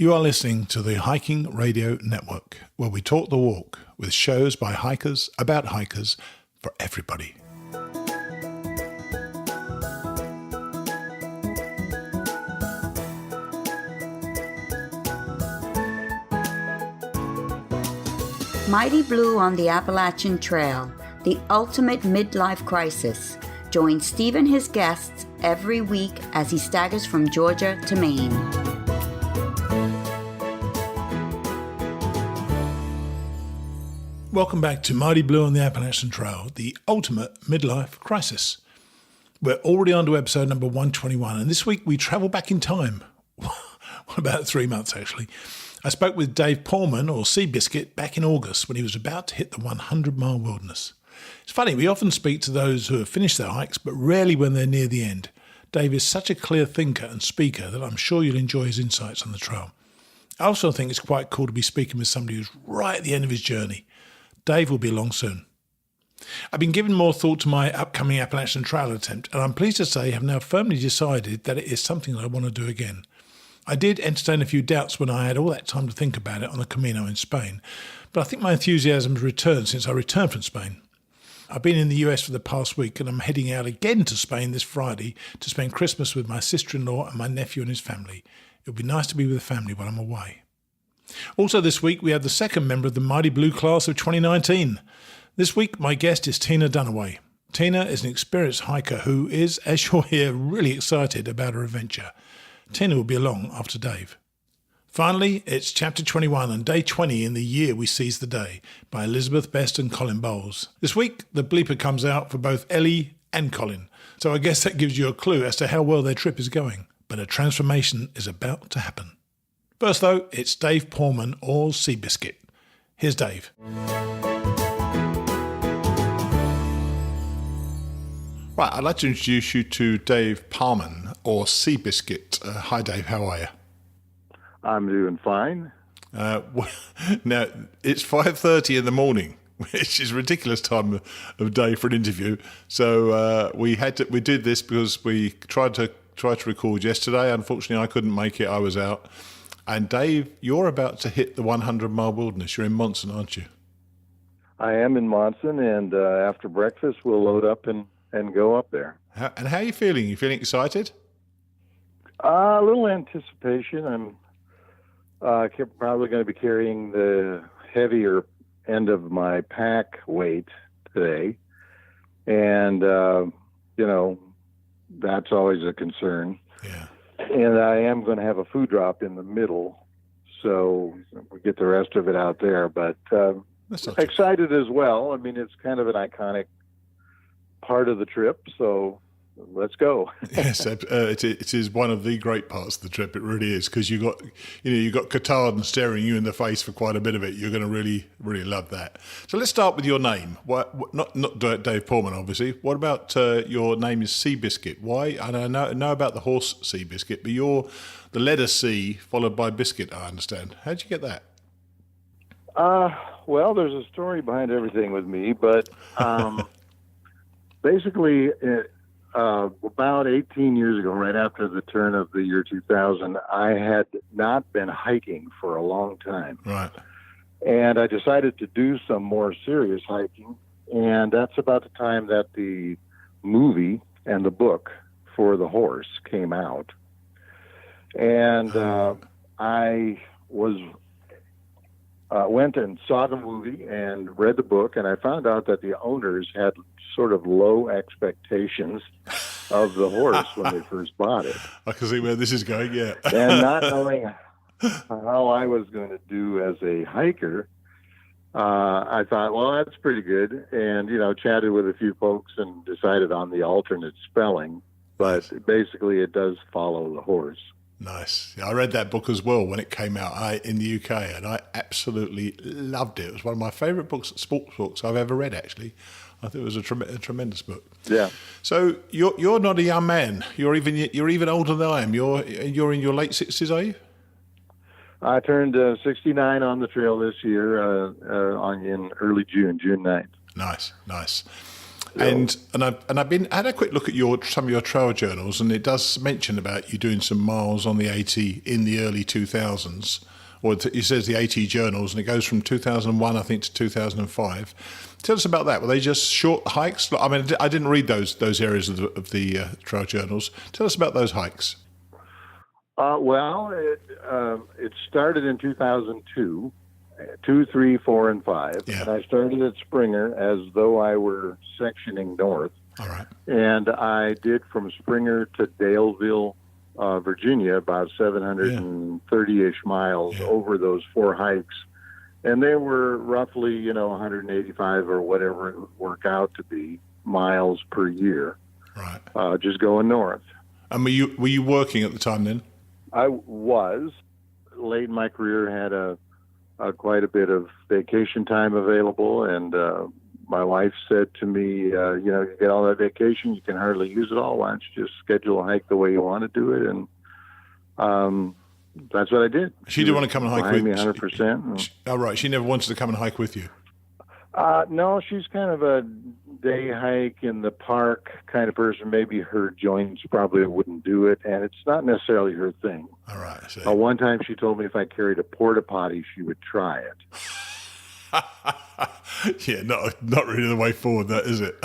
You are listening to the Hiking Radio Network, where we talk the walk with shows by hikers, about hikers, for everybody. Mighty Blue on the Appalachian Trail, the ultimate midlife crisis. Join Steve and his guests every week as he staggers from Georgia to Maine. Welcome back to Mighty Blue on the Appalachian Trail, the ultimate midlife crisis. We're already on to episode number 121, and this week we travel back in time. About 3 months, actually. I spoke with Dave Paumen, or CBiscuit, back in August when he was about to hit the 100-mile wilderness. It's funny, we often speak to those who have finished their hikes, but rarely when they're near the end. Dave is such a clear thinker and speaker that I'm sure you'll enjoy his insights on the trail. I also think it's quite cool to be speaking with somebody who's right at the end of his journey. Dave will be along soon. I've been giving more thought to my upcoming Appalachian Trail attempt, and I'm pleased to say I have now firmly decided that it is something that I want to do again. I did entertain a few doubts when I had all that time to think about it on the Camino in Spain, but I think my enthusiasm has returned since I returned from Spain. I've been in the US for the past week, and I'm heading out again to Spain this Friday to spend Christmas with my sister-in-law and my nephew and his family. It would be nice to be with the family while I'm away. Also this week, we have the second member of the Mighty Blue class of 2019. This week, my guest is Tina Dunaway. Tina is an experienced hiker who is, as you'll hear, really excited about her adventure. Tina will be along after Dave. Finally, it's chapter 21 and day 20 in The Year We Seized the Day by Elizabeth Best and Colin Bowles. This week, the bleeper comes out for both Ellie and Colin, so I guess that gives you a clue as to how well their trip is going. But a transformation is about to happen. First, though, it's Dave Paumen, or CBiscuit. Here's Dave. Right, I'd like to introduce you to Dave Paumen, or CBiscuit. Hi, Dave. How are you? I'm doing fine. Now, it's 5:30 in the morning, which is a ridiculous time of day for an interview. So we did this because we tried to record yesterday. Unfortunately, I couldn't make it. I was out. And Dave, you're about to hit the 100-mile wilderness. You're in Monson, aren't you? I am in Monson, and after breakfast, we'll load up and go up there. How are you feeling? You feeling excited? A little anticipation. I'm probably going to be carrying the heavier end of my pack weight today. And, that's always a concern. Yeah. And I am going to have a food drop in the middle, so we get the rest of it out there. But excited as well. I mean, it's kind of an iconic part of the trip, so let's go. Yes, it is one of the great parts of the trip. It really is, because you got Katahdin staring you in the face for quite a bit of it. You're going to really, really love that. So let's start with your name. Not Dave Paumen, obviously. What about your name is CBiscuit? Why? I know about the horse CBiscuit, but you're the letter C followed by biscuit, I understand. How'd you get that? Well, there's a story behind everything with me, but basically, about 18 years ago, right after the turn of the year 2000, I had not been hiking for a long time. Right. And I decided to do some more serious hiking. And that's about the time that the movie and the book for the horse came out. And I went and saw the movie and read the book, and I found out that the owners had sort of low expectations of the horse when they first bought it. I can see where this is going, yeah. And not knowing how I was going to do as a hiker, I thought, well, that's pretty good. And, chatted with a few folks and decided on the alternate spelling. But basically, it does follow the horse. Nice. I read that book as well when it came out in the UK, and I absolutely loved it. It was one of my favourite books, sports books I've ever read, actually. I think it was a tremendous book. Yeah. So you're not a young man. You're even older than I am. You're in your late 60s, are you? I turned 69 on the trail this year in early June 9th. Nice. And I've had a quick look at some of your trail journals, and it does mention about you doing some miles on the AT in the early 2000s, or it says the AT journals, and it goes from 2001, I think, to 2005. Tell us about that. Were they just short hikes? I mean, I didn't read those areas of the trail journals. Tell us about those hikes. Well, it started in 2002, 2, 3, 4, and 5. Yeah. And I started at Springer as though I were sectioning north. All right. And I did from Springer to Daleville, Virginia, about 730-ish miles over those 4 hikes. And they were roughly, 185 or whatever it would work out to be miles per year. Right. Just going north. And were you working at the time then? I was. Late in my career, had quite a bit of vacation time available, and my wife said to me, you get all that vacation, you can hardly use it all. Why don't you just schedule a hike the way you want to do it? And that's what I did. She didn't want to come and hike with me 100%. Oh, right. She never wanted to come and hike with you. No, she's kind of a day hike in the park kind of person. Maybe her joints probably wouldn't do it, and it's not necessarily her thing. All right. One time she told me if I carried a porta potty, she would try it. Yeah, not really the way forward, that is it.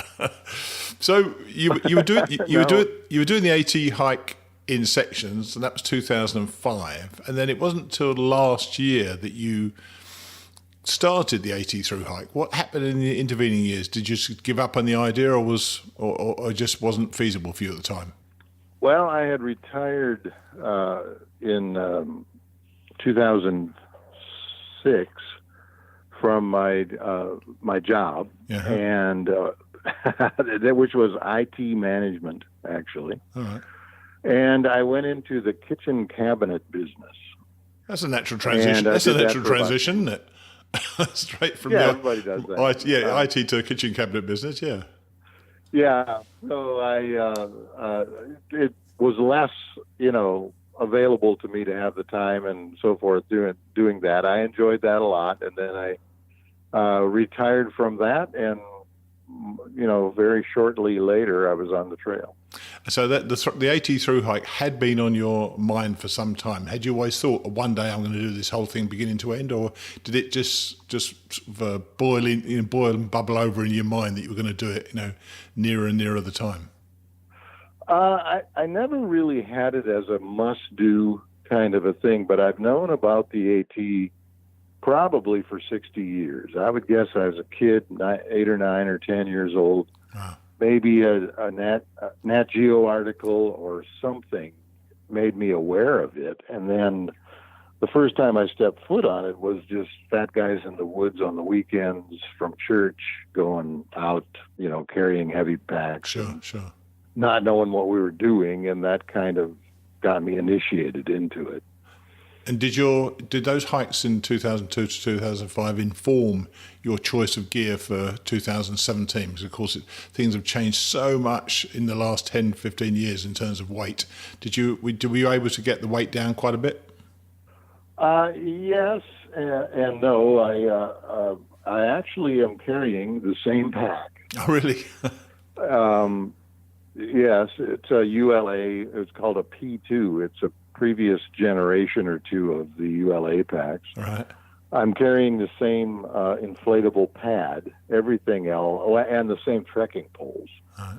So you were doing you were doing the AT hike in sections, and that was 2005, and then it wasn't till last year that you started the AT through hike. What happened in the intervening years? Did you just give up on the idea, or just wasn't feasible for you at the time? Well, I had retired in 2006 from my job, and which was IT management, actually. All right. And I went into the kitchen cabinet business. That's a natural transition. That's a natural transition, isn't it? Straight from everybody does that. IT to a kitchen cabinet business, yeah. Yeah, so it was less, available to me to have the time and so forth doing that. I enjoyed that a lot, and then I retired from that, and very shortly later I was on the trail. So that the AT through hike had been on your mind for some time. Had you always thought, one day I'm going to do this whole thing beginning to end, or did it just boil and bubble over in your mind that you were going to do it, nearer and nearer the time? I never really had it as a must-do kind of a thing, but I've known about the AT probably for 60 years. I would guess I was a kid, 8 or 9 or 10 years old. Wow. Maybe a Nat Geo article or something made me aware of it. And then the first time I stepped foot on it was just fat guys in the woods on the weekends from church going out, carrying heavy packs. Sure. Not knowing what we were doing, and that kind of got me initiated into it. And did those hikes in 2002 to 2005 inform your choice of gear for 2017? Because, of course, things have changed so much in the last 10, 15 years in terms of weight. Were you able to get the weight down quite a bit? Yes and no. I actually am carrying the same pack. Oh, really? Yes, it's a ULA. It's called a P2. It's a previous generation or two of the ULA packs. Right. I'm carrying the same inflatable pad, everything else, and the same trekking poles. Right.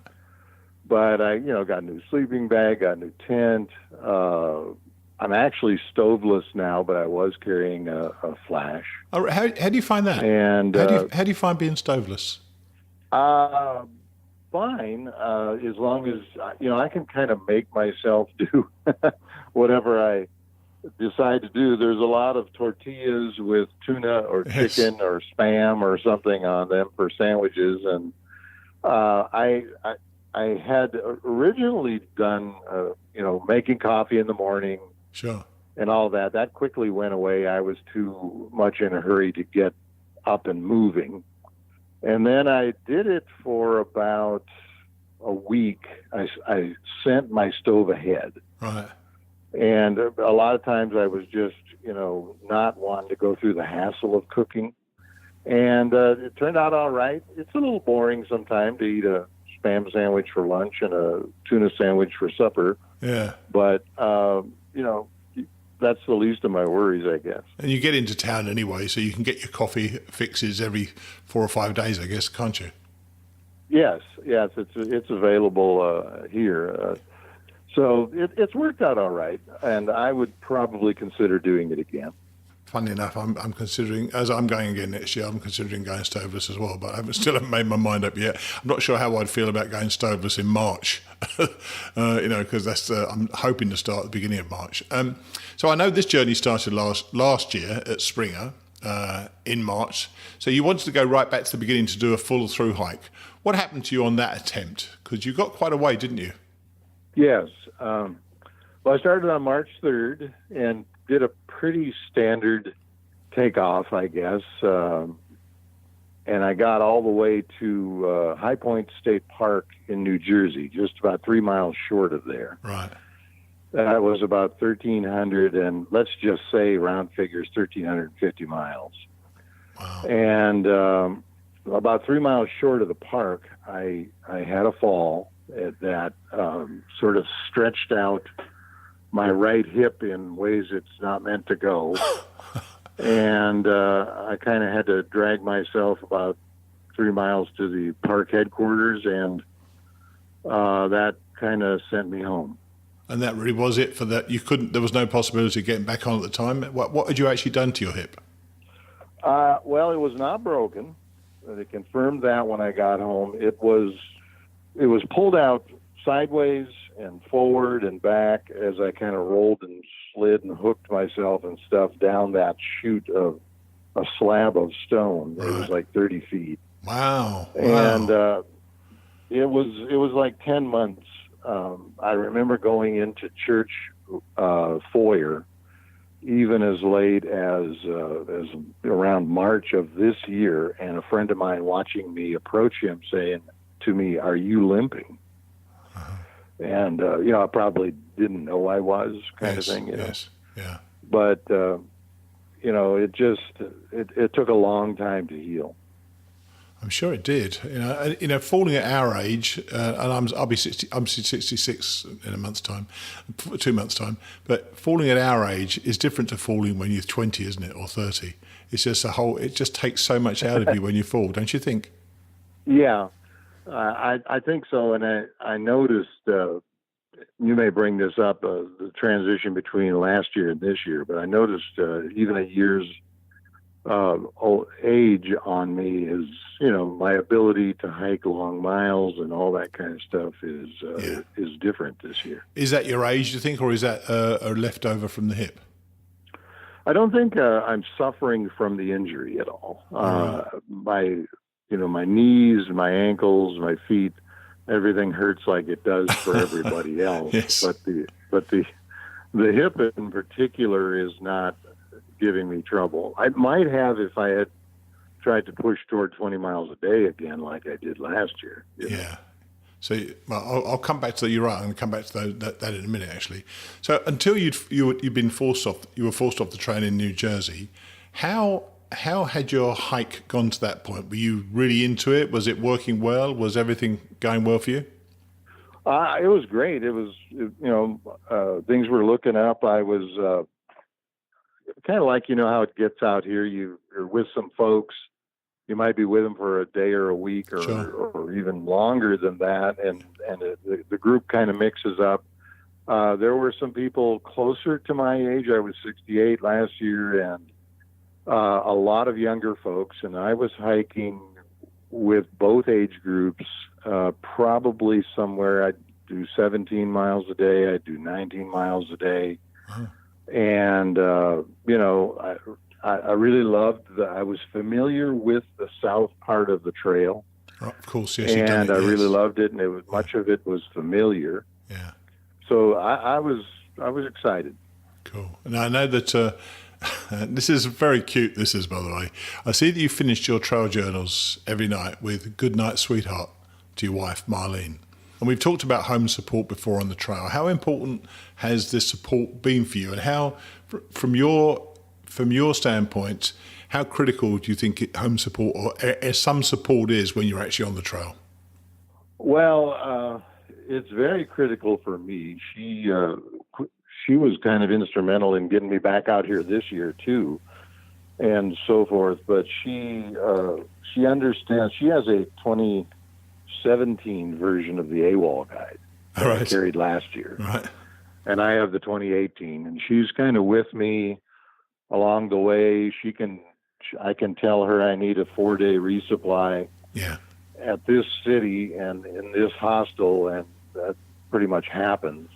But I, got a new sleeping bag, got a new tent. I'm actually stoveless now, but I was carrying a flash. Oh, how do you find that? And how do you find being stoveless? Fine, as long as I can kind of make myself do whatever I decide to do. There's a lot of tortillas with tuna or chicken or Spam or something on them for sandwiches, and I had originally done making coffee in the morning, sure, and all that. That quickly went away. I was too much in a hurry to get up and moving. And then I did it for about a week. I sent my stove ahead. Right. And a lot of times I was just, not wanting to go through the hassle of cooking. And it turned out all right. It's a little boring sometimes to eat a Spam sandwich for lunch and a tuna sandwich for supper. Yeah. But, that's the least of my worries, I guess. And you get into town anyway, so you can get your coffee fixes every 4 or 5 days, I guess, can't you? Yes, it's available here. So it's worked out all right, and I would probably consider doing it again. Funny enough, I'm considering, as I'm going again next year, I'm considering going stoveless as well, but I still haven't made my mind up yet. I'm not sure how I'd feel about going stoveless in March, because that's I'm hoping to start at the beginning of March. So I know this journey started last year at Springer in March. So you wanted to go right back to the beginning to do a full through hike. What happened to you on that attempt? Because you got quite a way, didn't you? Yes. Well, I started on March 3rd and did a pretty standard takeoff, I guess. And I got all the way to High Point State Park in New Jersey, just about 3 miles short of there. Right. That was about 1,300, and let's just say, round figures, 1,350 miles. Wow. And about 3 miles short of the park, I had a fall that sort of stretched out my right hip in ways it's not meant to go. And I kind of had to drag myself about 3 miles to the park headquarters, and that kind of sent me home. And that really was it for that. There was no possibility of getting back on at the time. What had you actually done to your hip? Well, it was not broken. They confirmed that when I got home. It was pulled out sideways and forward and back as I kind of rolled and slid and hooked myself and stuff down that chute of a slab of stone. Right. It was like 30 feet. Wow. And it was like 10 months. I remember going into church foyer even as late as around March of this year, and a friend of mine watching me approach him saying to me, "Are you limping?" And, I probably didn't know I was kind of thing. Yes, yeah. But, it took a long time to heal. I'm sure it did. Falling at our age, and I'll be 60. I'm 66 in a month's time, 2 months' time. But falling at our age is different to falling when you're 20, isn't it, or 30? It's just it just takes so much out of you when you fall, don't you think? Yeah, I think so. And I noticed. You may bring this up, the transition between last year and this year, but I noticed even a year's age on me is, my ability to hike long miles and all that kind of stuff is different this year. Is that your age, do you think, or is that a leftover from the hip? I don't think I'm suffering from the injury at all. My knees, my ankles, my feet, everything hurts like it does for everybody else. Yes. But the hip in particular is not giving me trouble. I might have if I had tried to push toward 20 miles a day again like I did last year. Yeah. So I'll come back to that. You're right. I'm going to come back to that in a minute, actually. So until you'd been forced off the train in New Jersey, how had your hike gone to that point? Were you really into it? Was it working well? Was everything going well for you? It was great. It was, things were looking up. I was kind of like, how it gets out here. You're with some folks. You might be with them for a day or a week or, sure, or even longer than that. And the group kind of mixes up. There were some people closer to my age. I was 68 last year, and a lot of younger folks. And I was hiking with both age groups, probably somewhere I'd do 17 miles a day. I'd do 19 miles a day. Uh-huh. And, I really loved I was familiar with the south part of the trail. Oh, of course, yes. And I really loved it, and much of it was familiar. Yeah. So I was excited. Cool. And I know that this is very cute, this is, by the way. I see that you finished your trail journals every night with "Good night, sweetheart" to your wife, Marlene. And we've talked about home support before on the trail. How important has this support been for you? And how, from your from your standpoint, how critical do you think home support or some support is when you're actually on the trail? Well, it's very critical for me. She was kind of instrumental in getting me back out here this year too, and so forth. But she understands. She has a 2017 version of the AWOL guide that I carried last year, right? And I have the 2018, and she's kind of with me along the way. I can tell her I need a 4-day resupply. Yeah. At this city and in this hostel, and that pretty much happens.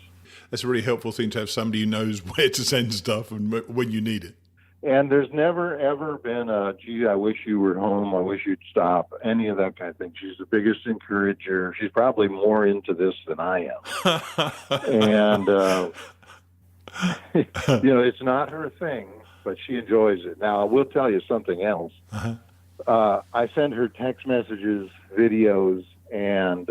That's a really helpful thing to have somebody who knows where to send stuff and when you need it. And there's never, ever been a, gee, I wish you were home, I wish you'd stop, any of that kind of thing. She's the biggest encourager. She's probably more into this than I am. And, it's not her thing, but she enjoys it. Now, I will tell you something else. I send her text messages, videos, and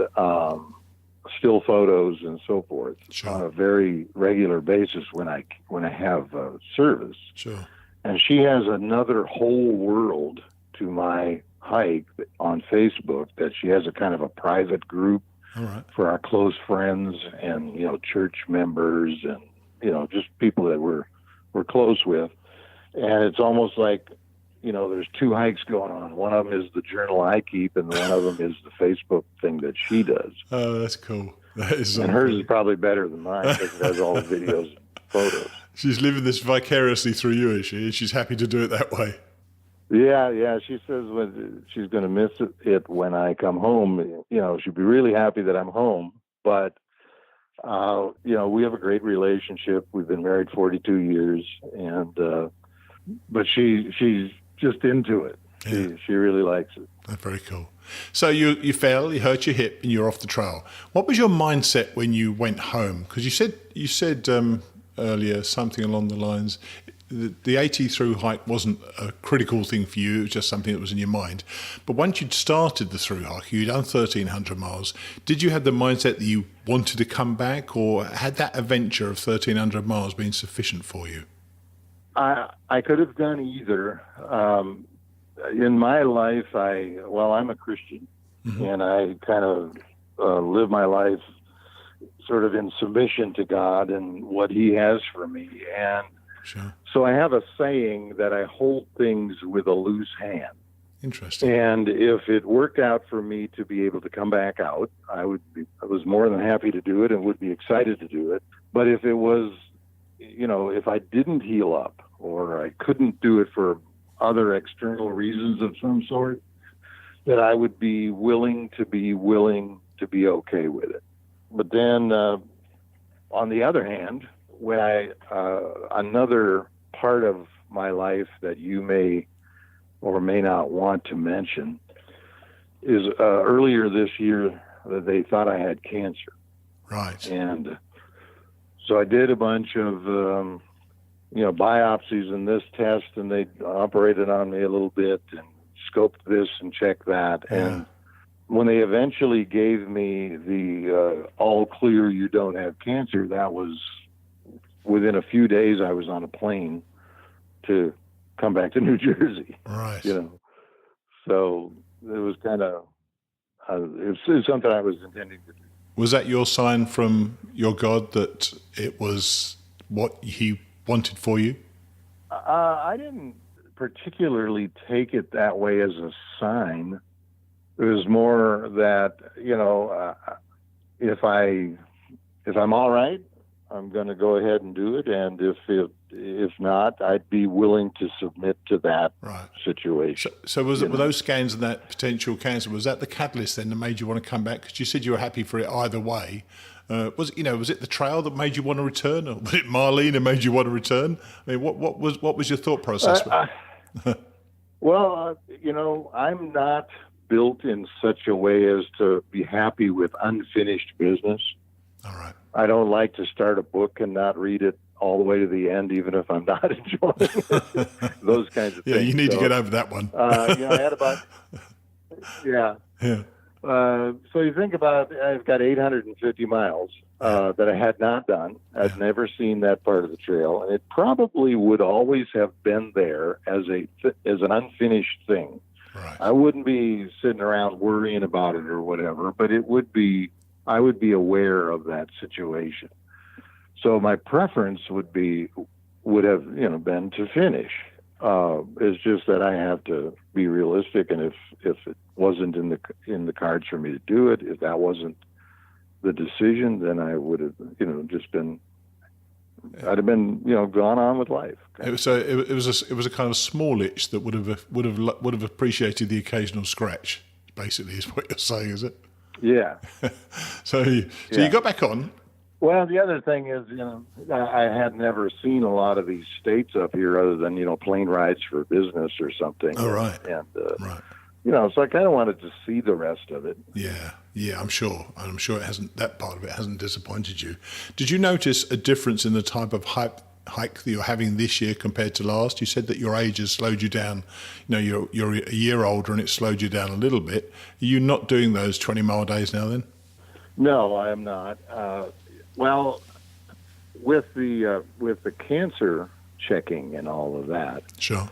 still photos and so forth on a very regular basis when I have service. Sure. And she has another whole world to my hike on Facebook that she has a kind of a private group for our close friends and church members and just people that we're close with. And it's almost like there's two hikes going on. One of them is the journal I keep, and one of them is the Facebook thing that she does. Oh, that's cool. That is so and hers cool. is probably better than mine because it has all the videos and photos. She's living this vicariously through you, is she? And she's happy to do it that way. Yeah. She says she's going to miss it when I come home. She'll be really happy that I'm home. But, we have a great relationship. We've been married 42 years. And but she's just into it. She really likes it. That's very cool. So you fell, you hurt your hip, and you're off the trail. What was your mindset when you went home? Because you said earlier something along the lines, the AT through hike wasn't a critical thing for you, it was just something that was in your mind. But once you'd started the through hike, you'd done 1,300 miles, did you have the mindset that you wanted to come back, or had that adventure of 1,300 miles been sufficient for you? I could have done either. In my life, I'm a Christian, and I kind of live my life sort of in submission to God and what He has for me. And so I have a saying that I hold things with a loose hand. Interesting. And if it worked out for me to be able to come back out, I was more than happy to do it and would be excited to do it. But if it was, if I didn't heal up or I couldn't do it for other external reasons of some sort, that I would be willing to be okay with it. But then, on the other hand, when another part of my life that you may or may not want to mention is earlier this year that they thought I had cancer. Right. And so I did a bunch of biopsies in this test, and they operated on me a little bit and scoped this and checked that. Yeah. And when they eventually gave me the all clear, you don't have cancer, that was within a few days. I was on a plane to come back to New Jersey. Right. So it was kind of it was something I was intending to do. Was that your sign from your God that it was what He wanted for you? I didn't particularly take it that way as a sign. It was more that, if I'm all right, I'm going to go ahead and do it. And if not, I'd be willing to submit to that situation. So were those scans and that potential cancer, was that the catalyst then that made you want to come back? Because you said you were happy for it either way. Was it the trail that made you want to return, or was it Marlene that made you want to return? I mean, what was your thought process? Well, I'm not built in such a way as to be happy with unfinished business. All right. I don't like to start a book and not read it all the way to the end, even if I'm not enjoying it. Those kinds of things. Yeah, you need to get over that one. I had about, So you think about, I've got 850 miles that I had not done. I'd never seen that part of the trail, and it probably would always have been there as an unfinished thing. Right. I wouldn't be sitting around worrying about it or whatever, but I would be aware of that situation. So my preference would have been to finish. It's just that I have to be realistic, and if it wasn't in the cards for me to do it, if that wasn't the decision, then I would have I'd have been gone on with life. It was a kind of small itch that would have appreciated the occasional scratch. Basically, is what you're saying, is it? Yeah. So you got back on. Well, the other thing is, I had never seen a lot of these states up here other than, plane rides for business or something. Oh, right. And, right. So I kind of wanted to see the rest of it. Yeah, I'm sure that part of it hasn't disappointed you. Did you notice a difference in the type of hike that you're having this year compared to last? You said that your age has slowed you down. You're a year older and it slowed you down a little bit. Are you not doing those 20-mile days now then? No, I am not. Well, with the cancer checking and all of that, sure,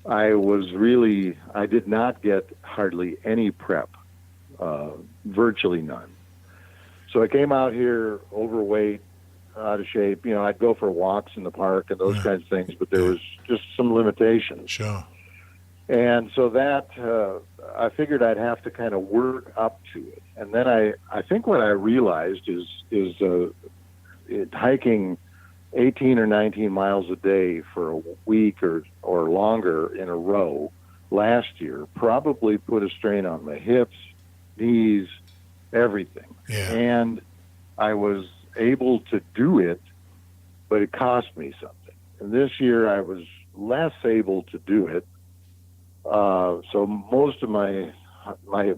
I did not get hardly any prep, virtually none. So I came out here overweight, out of shape. I'd go for walks in the park and those kinds of things, but there was just some limitations. Sure. And so that I figured I'd have to kind of work up to it. And then I think what I realized is hiking 18 or 19 miles a day for a week or longer in a row last year probably put a strain on my hips, knees, everything. Yeah. And I was able to do it, but it cost me something. And this year I was less able to do it. So most of my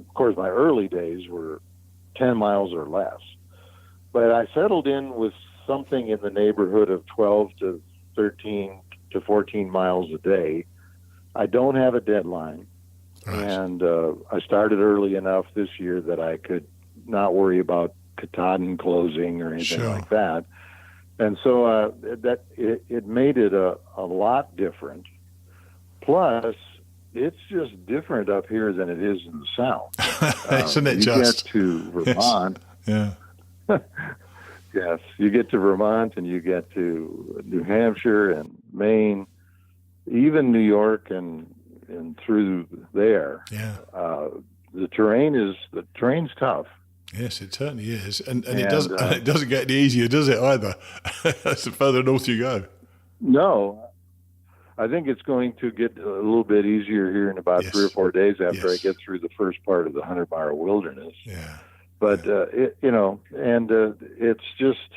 early days were 10 miles or less. But I settled in with something in the neighborhood of 12 to 13 to 14 miles a day. I don't have a deadline. Right. And I started early enough this year that I could not worry about Katahdin closing or anything like that. And so it made it a lot different. Plus, it's just different up here than it is in the South. Isn't it you just? get to Vermont. Yeah. Yes, you get to Vermont and you get to New Hampshire and Maine, even New York and through there. Yeah. The terrain's tough. Yes, it certainly is, and it doesn't get any easier, does it either? That's the further north you go. No, I think it's going to get a little bit easier here in about 3 or 4 days after I get through the first part of the 100-mile wilderness. Yeah. But, it's just,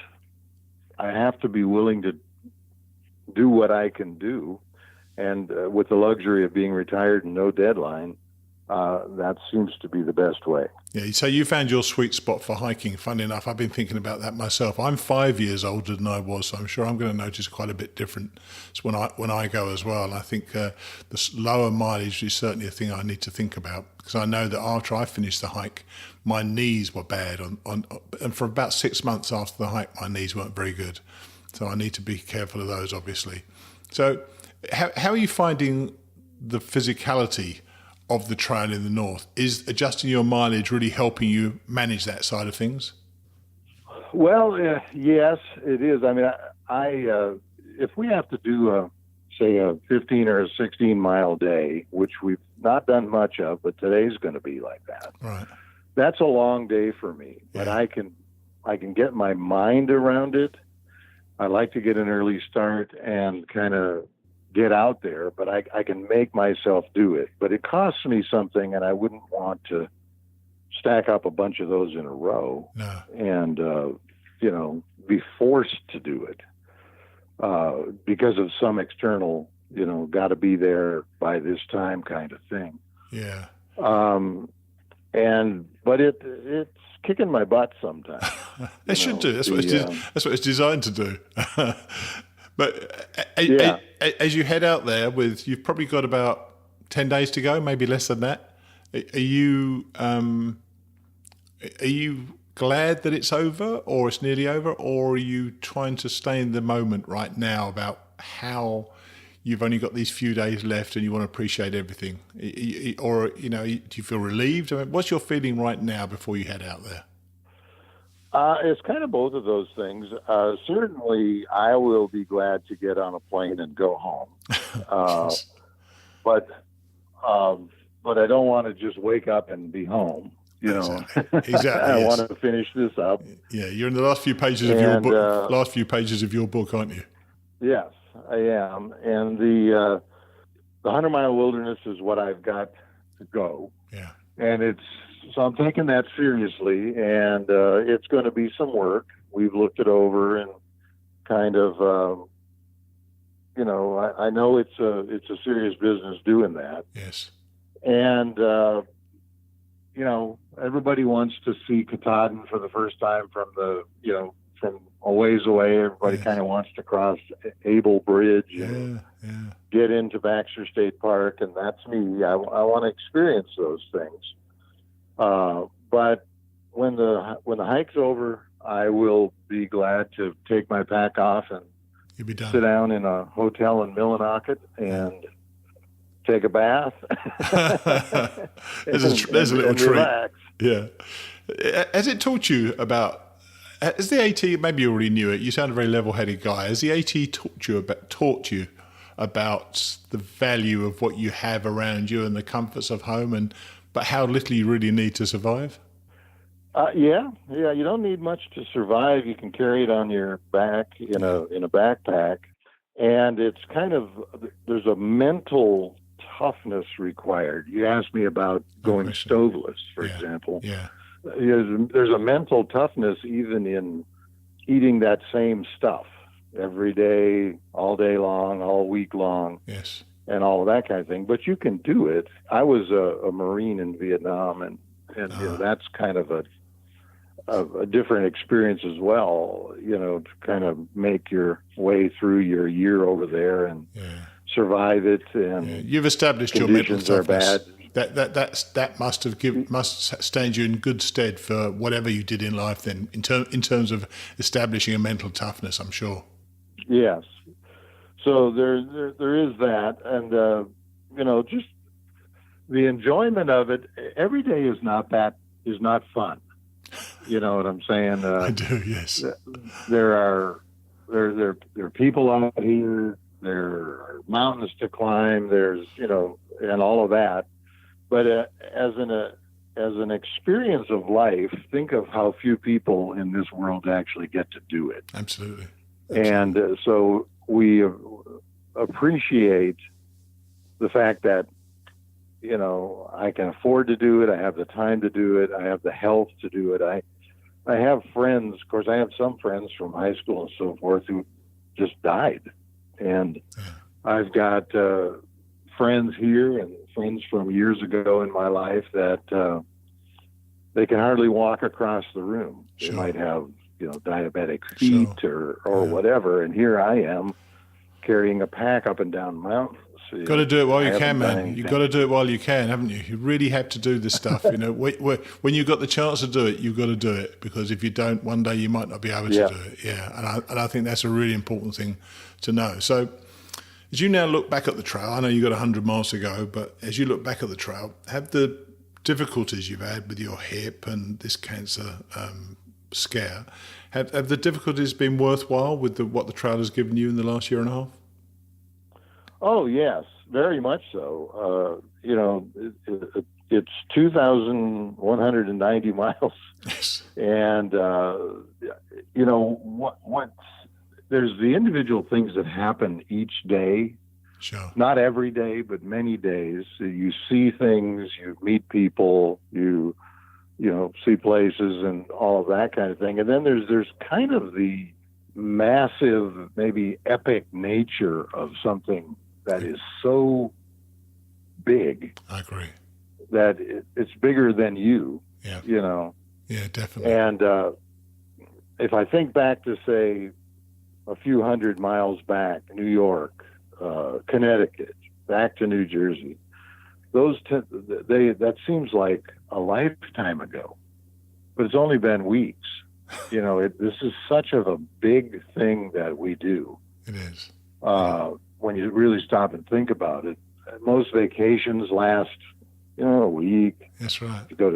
I have to be willing to do what I can do. And with the luxury of being retired and no deadline, that seems to be the best way. Yeah, so you found your sweet spot for hiking. Funny enough, I've been thinking about that myself. I'm 5 years older than I was, so I'm sure I'm going to notice quite a bit different when I go as well. And I think the lower mileage is certainly a thing I need to think about, because I know that after I finished the hike, my knees were bad. And for about 6 months after the hike, my knees weren't very good. So I need to be careful of those, obviously. So how are you finding the physicality of the trail in the north? Is adjusting your mileage really helping you manage that side of things? Well, yes, it is. I mean, I if we have to do say a 15 or a 16 mile day, which we've not done much of, but today's going to be like that. Right. That's a long day for me, but I can get my mind around it. I like to get an early start and kind of get out there, but I can make myself do it. But it costs me something, and I wouldn't want to stack up a bunch of those in a row and, be forced to do it because of some external, got to be there by this time kind of thing. Yeah. But it's kicking my butt sometimes. It should do. That's what it's designed to do. But as you head out there you've probably got about 10 days to go, maybe less than that. Are you Are you glad that it's over, or it's nearly over, or are you trying to stay in the moment right now about how you've only got these few days left and you want to appreciate everything? Or, do you feel relieved? I mean, what's your feeling right now before you head out there? It's kind of both of those things. Certainly, I will be glad to get on a plane and go home. But I don't want to just wake up and be home. Exactly. I Yes. want to finish this up. Yeah, you're in the last few pages of your book. Last few pages of your book, aren't you? Yes, I am. And the 100-mile wilderness is what I've got to go. Yeah. And so I'm taking that seriously, and it's going to be some work. We've looked it over and kind of, I know it's a serious business doing that. Yes. And, everybody wants to see Katahdin for the first time from from a ways away. Everybody kind of wants to cross Able Bridge and get into Baxter State Park, and that's me. I want to experience those things. But when the hike's over, I will be glad to take my pack off and You'll be done. Sit down in a hotel in Millinocket and take a bath. There's a little treat. Relax. Yeah. Has it taught you about? Has the AT? Maybe you already knew it. You sound a very level-headed guy. Has the AT taught you about the value of what you have around you and the comforts of home, but how little you really need to survive? Yeah. You don't need much to survive. You can carry it on your back in a backpack, and it's there's a mental toughness required. You asked me about going stoveless, for example. Yeah. There's a mental toughness even in eating that same stuff every day, all day long, all week long. Yes. And all of that kind of thing. But you can do it. I was a Marine in Vietnam, and that's kind of a different experience as well, to kind of make your way through your year over there and survive it. And you've established your mental toughness. Are bad. That must stand you in good stead for whatever you did in life. Then, in terms of establishing a mental toughness, I'm sure. Yes. So there is that, and just the enjoyment of it. Every day is not fun. You know what I'm saying? I do. Yes. There are people out here. There are mountains to climb. There's and all of that. But as an experience of life, think of how few people in this world actually get to do it. Absolutely. And so we appreciate the fact that, I can afford to do it. I have the time to do it. I have the health to do it. I have friends, of course, I have some friends from high school and so forth who just died. And I've got friends here and friends from years ago in my life that they can hardly walk across the room. Sure. They might have, diabetic feet or whatever. And here I am carrying a pack up and down mountains. You've got to do it while you can, man. You've got to do it while you can, haven't you? You really have to do this stuff. When you've got the chance to do it, you've got to do it, because if you don't, one day you might not be able to do it. Yeah, and I think that's a really important thing to know. So as you now look back at the trail, I know you've got 100 miles to go, but as you look back at the trail, have the difficulties you've had with your hip and this cancer scare, have the difficulties been worthwhile with what the trail has given you in the last year and a half? Oh, yes, very much so. It's 2,190 miles. Yes. And, there's the individual things that happen each day. Sure. Not every day, but many days. You see things, you meet people, you see places and all of that kind of thing. And then there's kind of the massive, maybe epic nature of something that is so big. I agree. That it's bigger than you. Yeah. Yeah, definitely. And if I think back to, say, a few hundred miles back, New York, Connecticut, back to New Jersey, that seems like a lifetime ago. but it's only been weeks. This is such of a big thing that we do. It is. When you really stop and think about it, most vacations last, a week. That's right. You go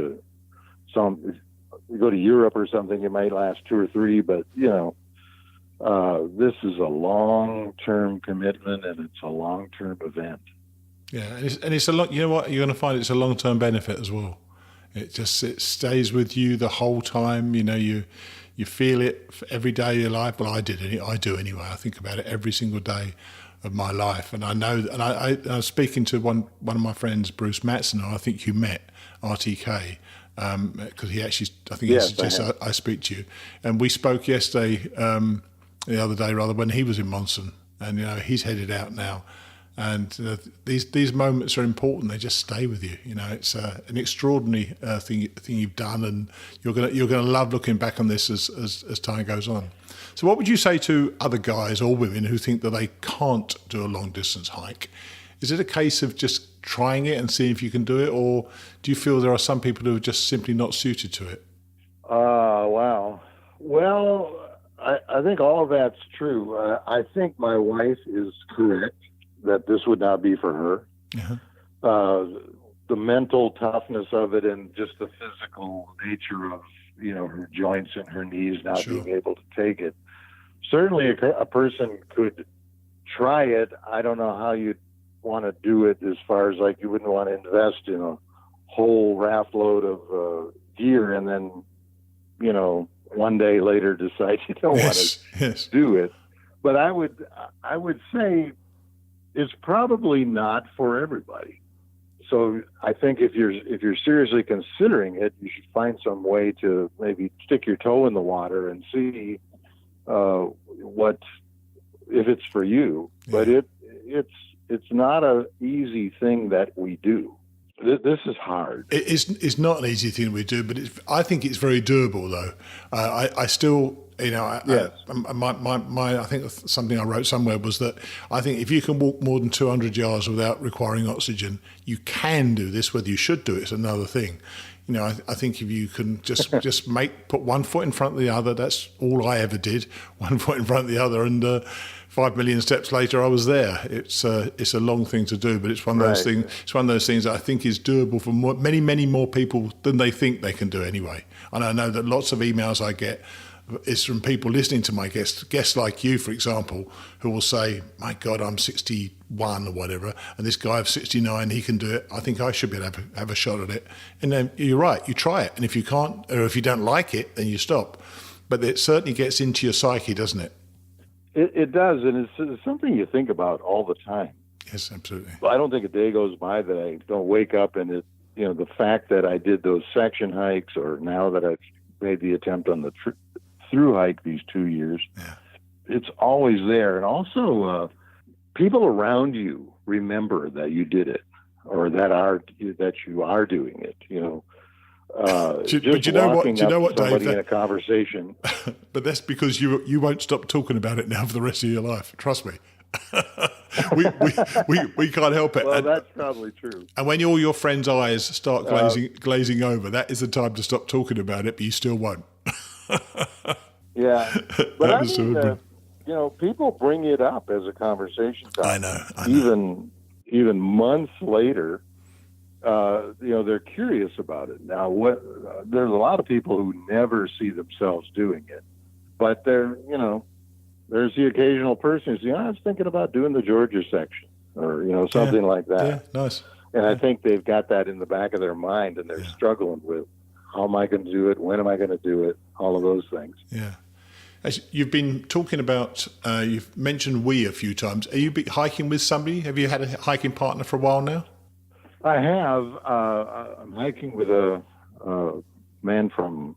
to Europe or something, it might last 2 or 3, but this is a long-term commitment and it's a long-term event. Yeah, and it's a lot. You know what? You're going to find it's a long-term benefit as well. It stays with you the whole time. You feel it every day of your life. Well, I do anyway. I think about it every single day of my life, and I know. And I was speaking to one of my friends, Bruce Matson, who I think you met, RTK, because he actually, I think he suggested I speak to you, and we spoke yesterday, the other day rather, when he was in Monson, and he's headed out now. And these moments are important. They just stay with you. It's an extraordinary thing you've done, and you're gonna love looking back on this as time goes on. So, what would you say to other guys or women who think that they can't do a long distance hike? Is it a case of just trying it and seeing if you can do it, or do you feel there are some people who are just simply not suited to it? Wow. Well, I think all of that's true. I think my wife is correct that this would not be for her. Uh-huh. The mental toughness of it and just the physical nature of, her joints and her knees not being able to take it. Certainly a person could try it. I don't know how you'd want to do it as far as you wouldn't want to invest in a whole raft load of gear and then, one day later decide you don't want to do it. But I would say it's probably not for everybody. So I think if you're seriously considering it, you should find some way to maybe stick your toe in the water and see what if it's for you. Yeah. But it's not an easy thing that we do. This is hard. It's not an easy thing we do, but I think it's very doable though. I still. Yes. I think something I wrote somewhere was that I think if you can walk more than 200 yards without requiring oxygen, you can do this. Whether you should do it is another thing. I think if you can just put one foot in front of the other, that's all I ever did. One foot in front of the other, and 5 million steps later, I was there. It's a long thing to do, but it's one of those things. It's one of those things that I think is doable for many, many more people than they think they can do anyway. And I know that lots of emails I get is from people listening to my guests like you, for example, who will say, my God, I'm 61 or whatever, and this guy of 69, he can do it. I think I should be able to have a shot at it. And then you're right, you try it. And if you can't, or if you don't like it, then you stop. But it certainly gets into your psyche, doesn't it? It does, and it's something you think about all the time. Yes, absolutely. Well, I don't think a day goes by that I don't wake up and the fact that I did those section hikes, or now that I've made the attempt on the through hike these 2 years, it's always there. And also, people around you remember that you did it, or that you are doing it. But you know what, Dave? In a conversation. But that's because you won't stop talking about it now for the rest of your life. Trust me. we can't help it. Well, that's probably true. And when all your friends' eyes start glazing over, that is the time to stop talking about it. But you still won't. Yeah, but I mean, people bring it up as a conversation topic. I know. Even months later, they're curious about it. Now, there's a lot of people who never see themselves doing it, but there's the occasional person who says, I was thinking about doing the Georgia section, or something like that. Yeah, nice. And I think they've got that in the back of their mind, and they're struggling with, how am I going to do it? When am I going to do it? All of those things. Yeah. As you've been talking about, you've mentioned we a few times. Are you hiking with somebody? Have you had a hiking partner for a while now? I have. I'm hiking with a man from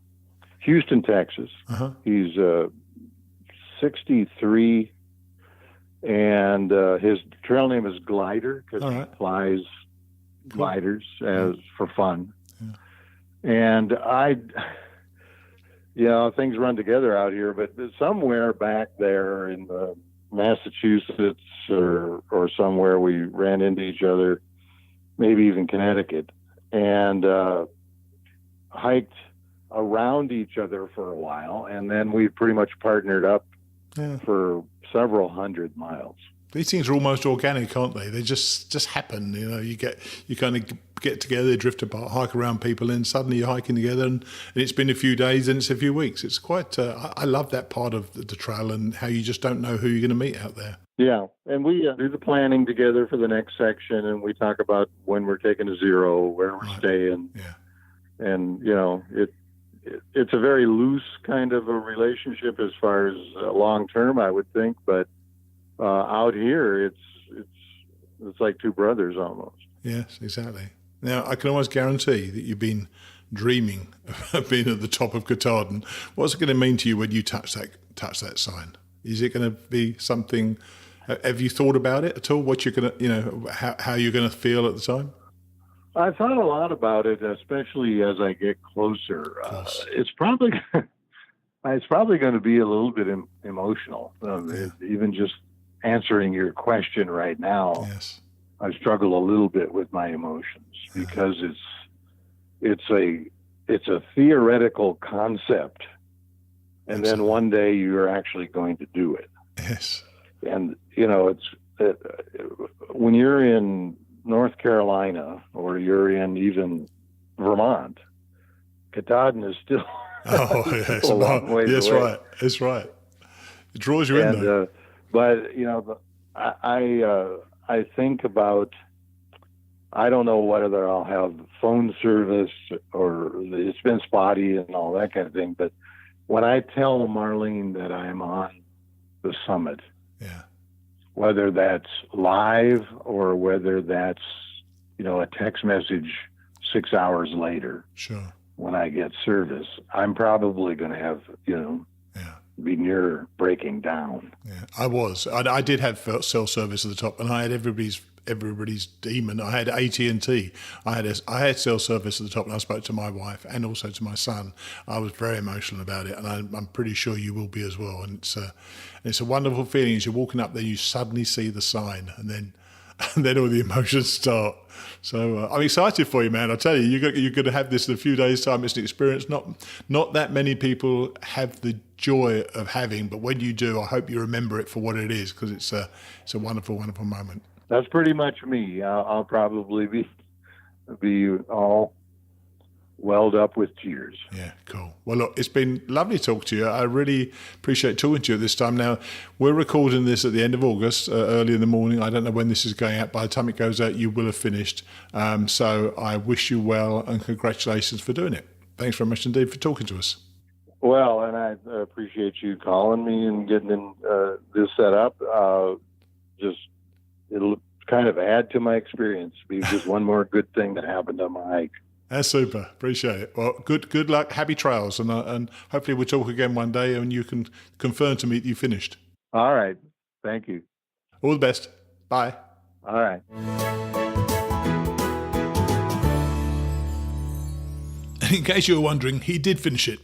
Houston, Texas. Uh-huh. He's 63, and his trail name is Glider because he flies gliders for fun. Yeah. And things run together out here, but somewhere back there in Massachusetts or somewhere, we ran into each other, maybe even Connecticut, and hiked around each other for a while, and then we pretty much partnered up for several hundred miles. These things are almost organic, aren't they? They just happen. You kind of get together, drift apart, hike around people, and suddenly you're hiking together, and it's been a few days and it's a few weeks. It's quite. I love that part of the trail and how you just don't know who you're going to meet out there. Yeah, and we do the planning together for the next section, and we talk about when we're taking a zero, where we're staying. Yeah, and it's a very loose kind of a relationship as far as long term, I would think, but. Out here, it's like two brothers almost. Yes, exactly. Now, I can almost guarantee that you've been dreaming of being at the top of Katahdin. What's it going to mean to you when you touch that sign? Is it going to be something? Have you thought about it at all? What you're going to, how you're going to feel at the time? I thought a lot about it, especially as I get closer. It's probably going to be a little bit emotional, even just. Answering your question right now, yes. I struggle a little bit with my emotions because it's a theoretical concept, and then one day you're actually going to do it. Yes, and when you're in North Carolina or you're in even Vermont, Katahdin is still a long ways away. Right. That's right. It draws you in though. But I think about, I don't know whether I'll have phone service or it's been spotty and all that kind of thing. But when I tell Marlene that I'm on the summit, whether that's live or whether that's a text message 6 hours later, sure, when I get service, I'm probably going to have be near breaking down. Yeah, I did have cell service at the top, and I had everybody's demon. I had AT&T. I had cell service at the top, and I spoke to my wife and also to my son. I was very emotional about it, and I'm pretty sure you will be as well. And it's a wonderful feeling as you're walking up there, you suddenly see the sign, and then all the emotions start. So I'm excited for you, man. I tell you, you're going to have this in a few days' time. It's an experience not that many people have the joy of having, but when you do, I hope you remember it for what it is, because it's a wonderful, wonderful moment. That's pretty much me. I'll probably be all welled up with tears. Yeah, cool. Well, look, it's been lovely to talk to you. I really appreciate talking to you at this time. Now, we're recording this at the end of August, early in the morning. I don't know when this is going out. By the time it goes out, you will have finished. So I wish you well and congratulations for doing it. Thanks very much indeed for talking to us. Well, and I appreciate you calling me and getting this set up. It'll kind of add to my experience. Be just one more good thing that happened on my hike. That's super. Appreciate it. Well, good luck. Happy trails. And hopefully we'll talk again one day and you can confirm to me that you finished. All right. Thank you. All the best. Bye. All right. In case you were wondering, he did finish it.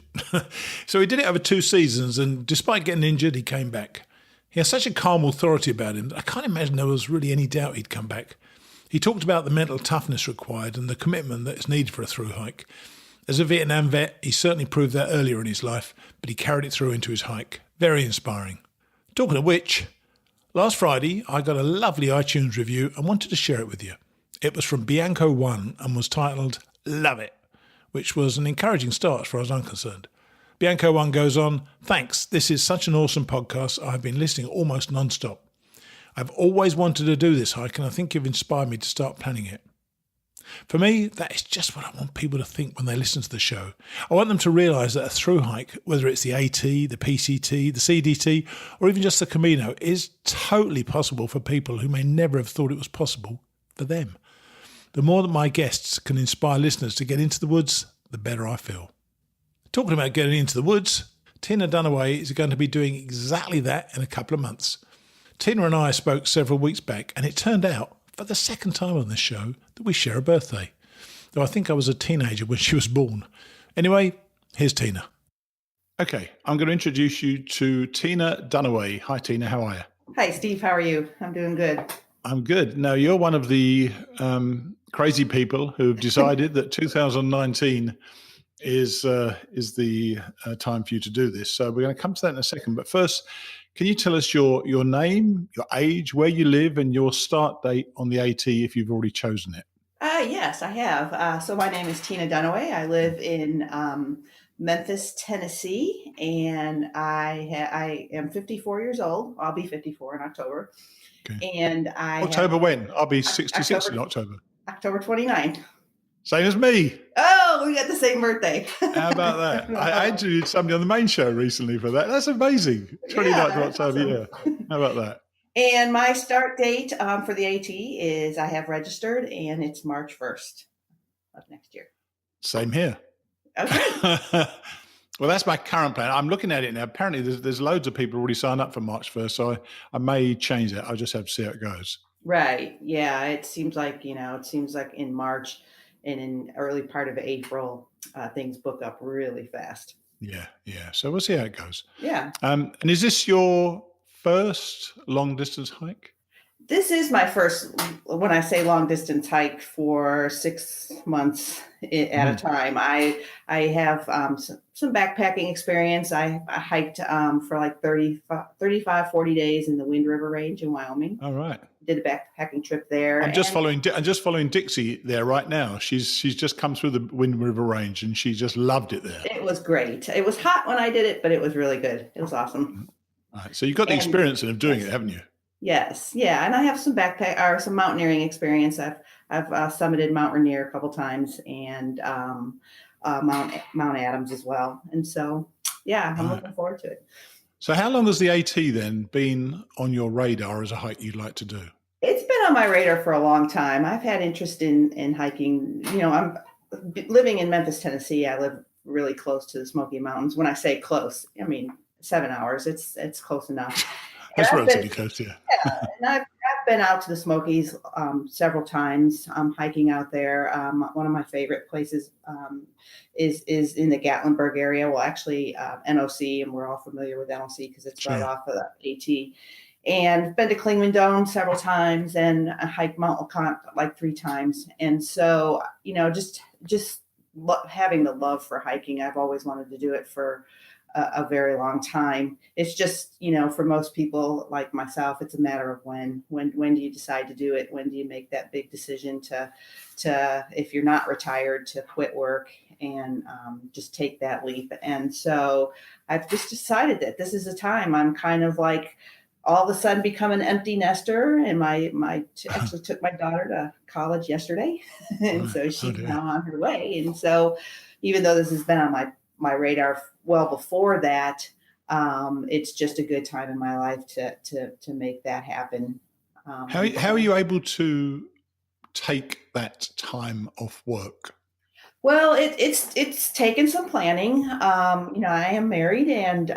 So he did it over 2 seasons, and despite getting injured, he came back. He has such a calm authority about him that I can't imagine there was really any doubt he'd come back. He talked about the mental toughness required and the commitment that is needed for a through hike. As a Vietnam vet, he certainly proved that earlier in his life, but he carried it through into his hike. Very inspiring. Talking of which, last Friday I got a lovely iTunes review and wanted to share it with you. It was from Bianco1 and was titled Love It, which was an encouraging start as far as I'm concerned. Bianco1 goes on, "Thanks, this is such an awesome podcast. I've been listening almost non-stop. I've always wanted to do this hike, and I think you've inspired me to start planning it." For me, that is just what I want people to think when they listen to the show. I want them to realise that a through hike, whether it's the AT, the PCT, the CDT, or even just the Camino, is totally possible for people who may never have thought it was possible for them. The more that my guests can inspire listeners to get into the woods, the better I feel. Talking about getting into the woods, Tina Dunaway is going to be doing exactly that in a couple of months. Tina and I spoke several weeks back, and it turned out, for the second time on this show, that we share a birthday. Though I think I was a teenager when she was born. Anyway, here's Tina. Okay, I'm going to introduce you to Tina Dunaway. Hi, Tina. How are you? Hi, Steve. How are you? I'm doing good. I'm good. Now, you're one of the crazy people who have decided that 2019 is the time for you to do this. So we're going to come to that in a second. But first, can you tell us your name, your age, where you live, and your start date on the AT if you've already chosen it? Yes, I have. So my name is Tina Dunaway. I live in Memphis, Tennessee, and I am 54 years old. I'll be 54 in October. Okay. And I October have when? I'll be 66 in October, October. October 29th. Same as me. Oh, we got the same birthday. How about that? I interviewed somebody on the main show recently for that. That's amazing. 29th of October, awesome. yeah. How about that? And my start date for the AT is I have registered, and it's March 1st of next year. Same here. Okay. Well, that's my current plan. I'm looking at it now. Apparently, there's loads of people already signed up for March 1st, so I may change that. I'll just have to see how it goes. Right. Yeah. It seems like in March and in early part of April, things book up really fast. Yeah. So we'll see how it goes. Yeah. And is this your first long distance hike? This is my first, when I say long distance hike, for 6 months at a time. I have some backpacking experience. I hiked for like 35, 40 days in the Wind River Range in Wyoming. All right. Did a backpacking trip there. I'm just following Dixie there right now. She's just come through the Wind River Range and she just loved it there. It was great. It was hot when I did it, but it was really good. It was awesome. All right. So you've got the experience of doing it, haven't you? Yes. Yeah. And I have some some mountaineering experience. I've summited Mount Rainier a couple times, and Mount Adams as well. And so, yeah, I'm looking forward to it. So how long has the AT then been on your radar as a hike you'd like to do? It's been on my radar for a long time. I've had interest in hiking. I'm living in Memphis, Tennessee. I live really close to the Smoky Mountains. When I say close, I mean 7 hours. It's close enough. That's relatively close, yeah. Yeah, and I've been out to the Smokies several times, hiking out there. One of my favorite places is in the Gatlinburg area. Well, actually, NOC, and we're all familiar with NOC because it's right off of the AT. And been to Clingman Dome several times, and I hiked Mount LeConte like 3 times. And so, just having the love for hiking, I've always wanted to do it for a very long time. It's just, for most people like myself, it's a matter of when do you decide to do it? When do you make that big decision to if you're not retired, to quit work and just take that leap? And so I've just decided that this is a time. I'm kind of like all of a sudden become an empty nester, and actually took my daughter to college yesterday. And so she's now on her way. And so even though this has been on my radar well before that, it's just a good time in my life to make that happen. How are you able to take that time off work? Well, it's taken some planning. I am married, and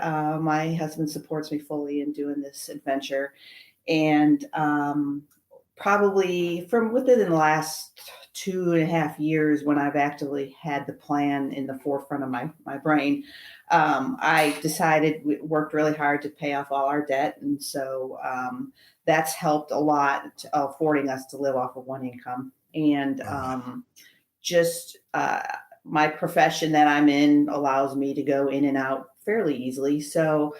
my husband supports me fully in doing this adventure. And probably from within the last 2.5 years, when I've actually had the plan in the forefront of my brain, I decided, we worked really hard to pay off all our debt. And so that's helped a lot, affording us to live off of one income. And my profession that I'm in allows me to go in and out fairly easily. So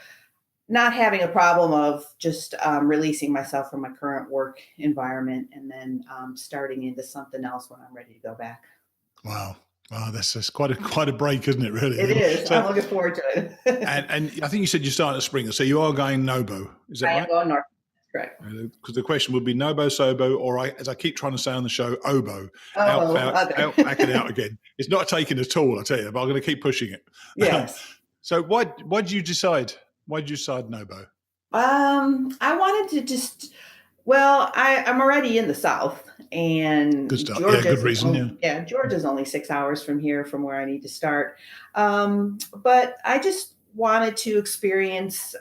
not having a problem of just releasing myself from my current work environment and then starting into something else when I'm ready to go back. Wow, that's just quite a break, isn't it? Really, it is. So, I'm looking forward to it. and I think you said you started in spring, so you are going Nobo. Is that right? I am going north. Correct. Because the question would be Nobo, Sobo, or as I keep trying to say on the show, Obo. Out, back and out again. It's not taken at all, I tell you, but I'm going to keep pushing it. Yes. So why did you decide? Why did you decide Nobo? I wanted to I'm already in the South, and good stuff. Yeah, good reason. Yeah, Georgia's only 6 hours from here, from where I need to start. But I just wanted to experience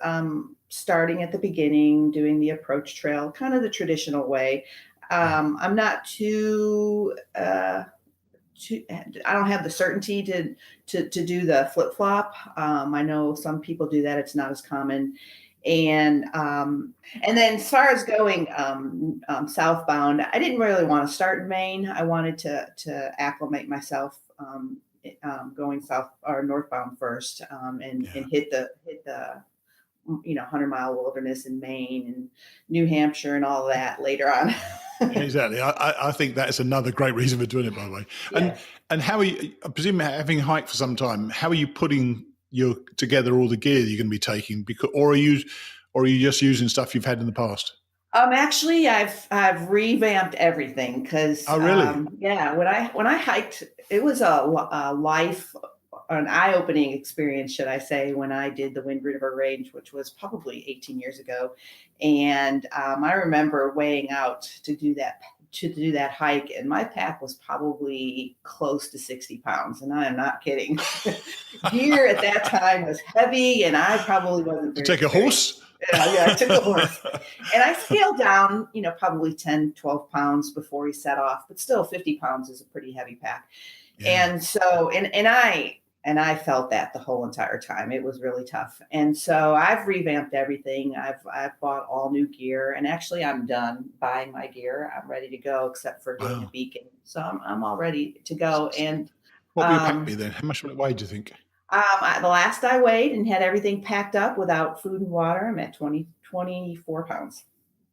starting at the beginning, doing the approach trail, kind of the traditional way. I'm not I don't have the certainty to do the flip flop. I know some people do that. It's not as common. And then as far as going southbound, I didn't really want to start in Maine. I wanted to acclimate myself going south or northbound first, and hit the 100-mile wilderness in Maine and New Hampshire and all that later on. Exactly. I think that's another great reason for doing it, by the way. And how are you, I presume, having hiked for some time, how are you putting together all the gear that you're going to be taking? Or are you just using stuff you've had in the past? Actually, I've revamped everything because oh, really? When I hiked, it was an eye-opening experience, should I say, when I did the Wind River Range, which was probably 18 years ago. And I remember weighing out to do that hike, and my pack was probably close to 60 pounds, and I am not kidding. Gear at that time was heavy, and I probably wasn't very take a horse? Yeah, I took a horse. And I scaled down, probably 10, 12 pounds before he set off, but still 50 pounds is a pretty heavy pack. Yeah. And so, and I felt that the whole entire time. It was really tough. And so I've revamped everything. I've bought all new gear, and actually I'm done buying my gear. I'm ready to go, except for doing the beacon. So I'm all ready to go. And what will your pack be then? How much will it weigh, do you think? The last I weighed and had everything packed up without food and water, I'm at 24 pounds.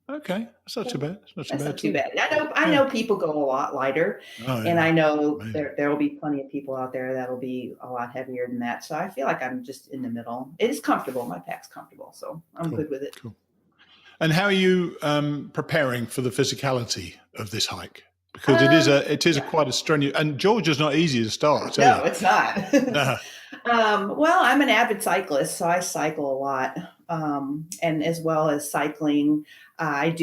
Okay, that's not too bad. That's not too bad. I know people go a lot lighter, and I know there will be plenty of people out there that'll be a lot heavier than that. So I feel like I'm just in the middle. It is comfortable. My pack's comfortable, so I'm good with it. Cool. And how are you preparing for the physicality of this hike? Because it is quite a strenuous, and Georgia's not easy to start. No, it's not. No. Well, I'm an avid cyclist, so I cycle a lot, and as well as cycling, I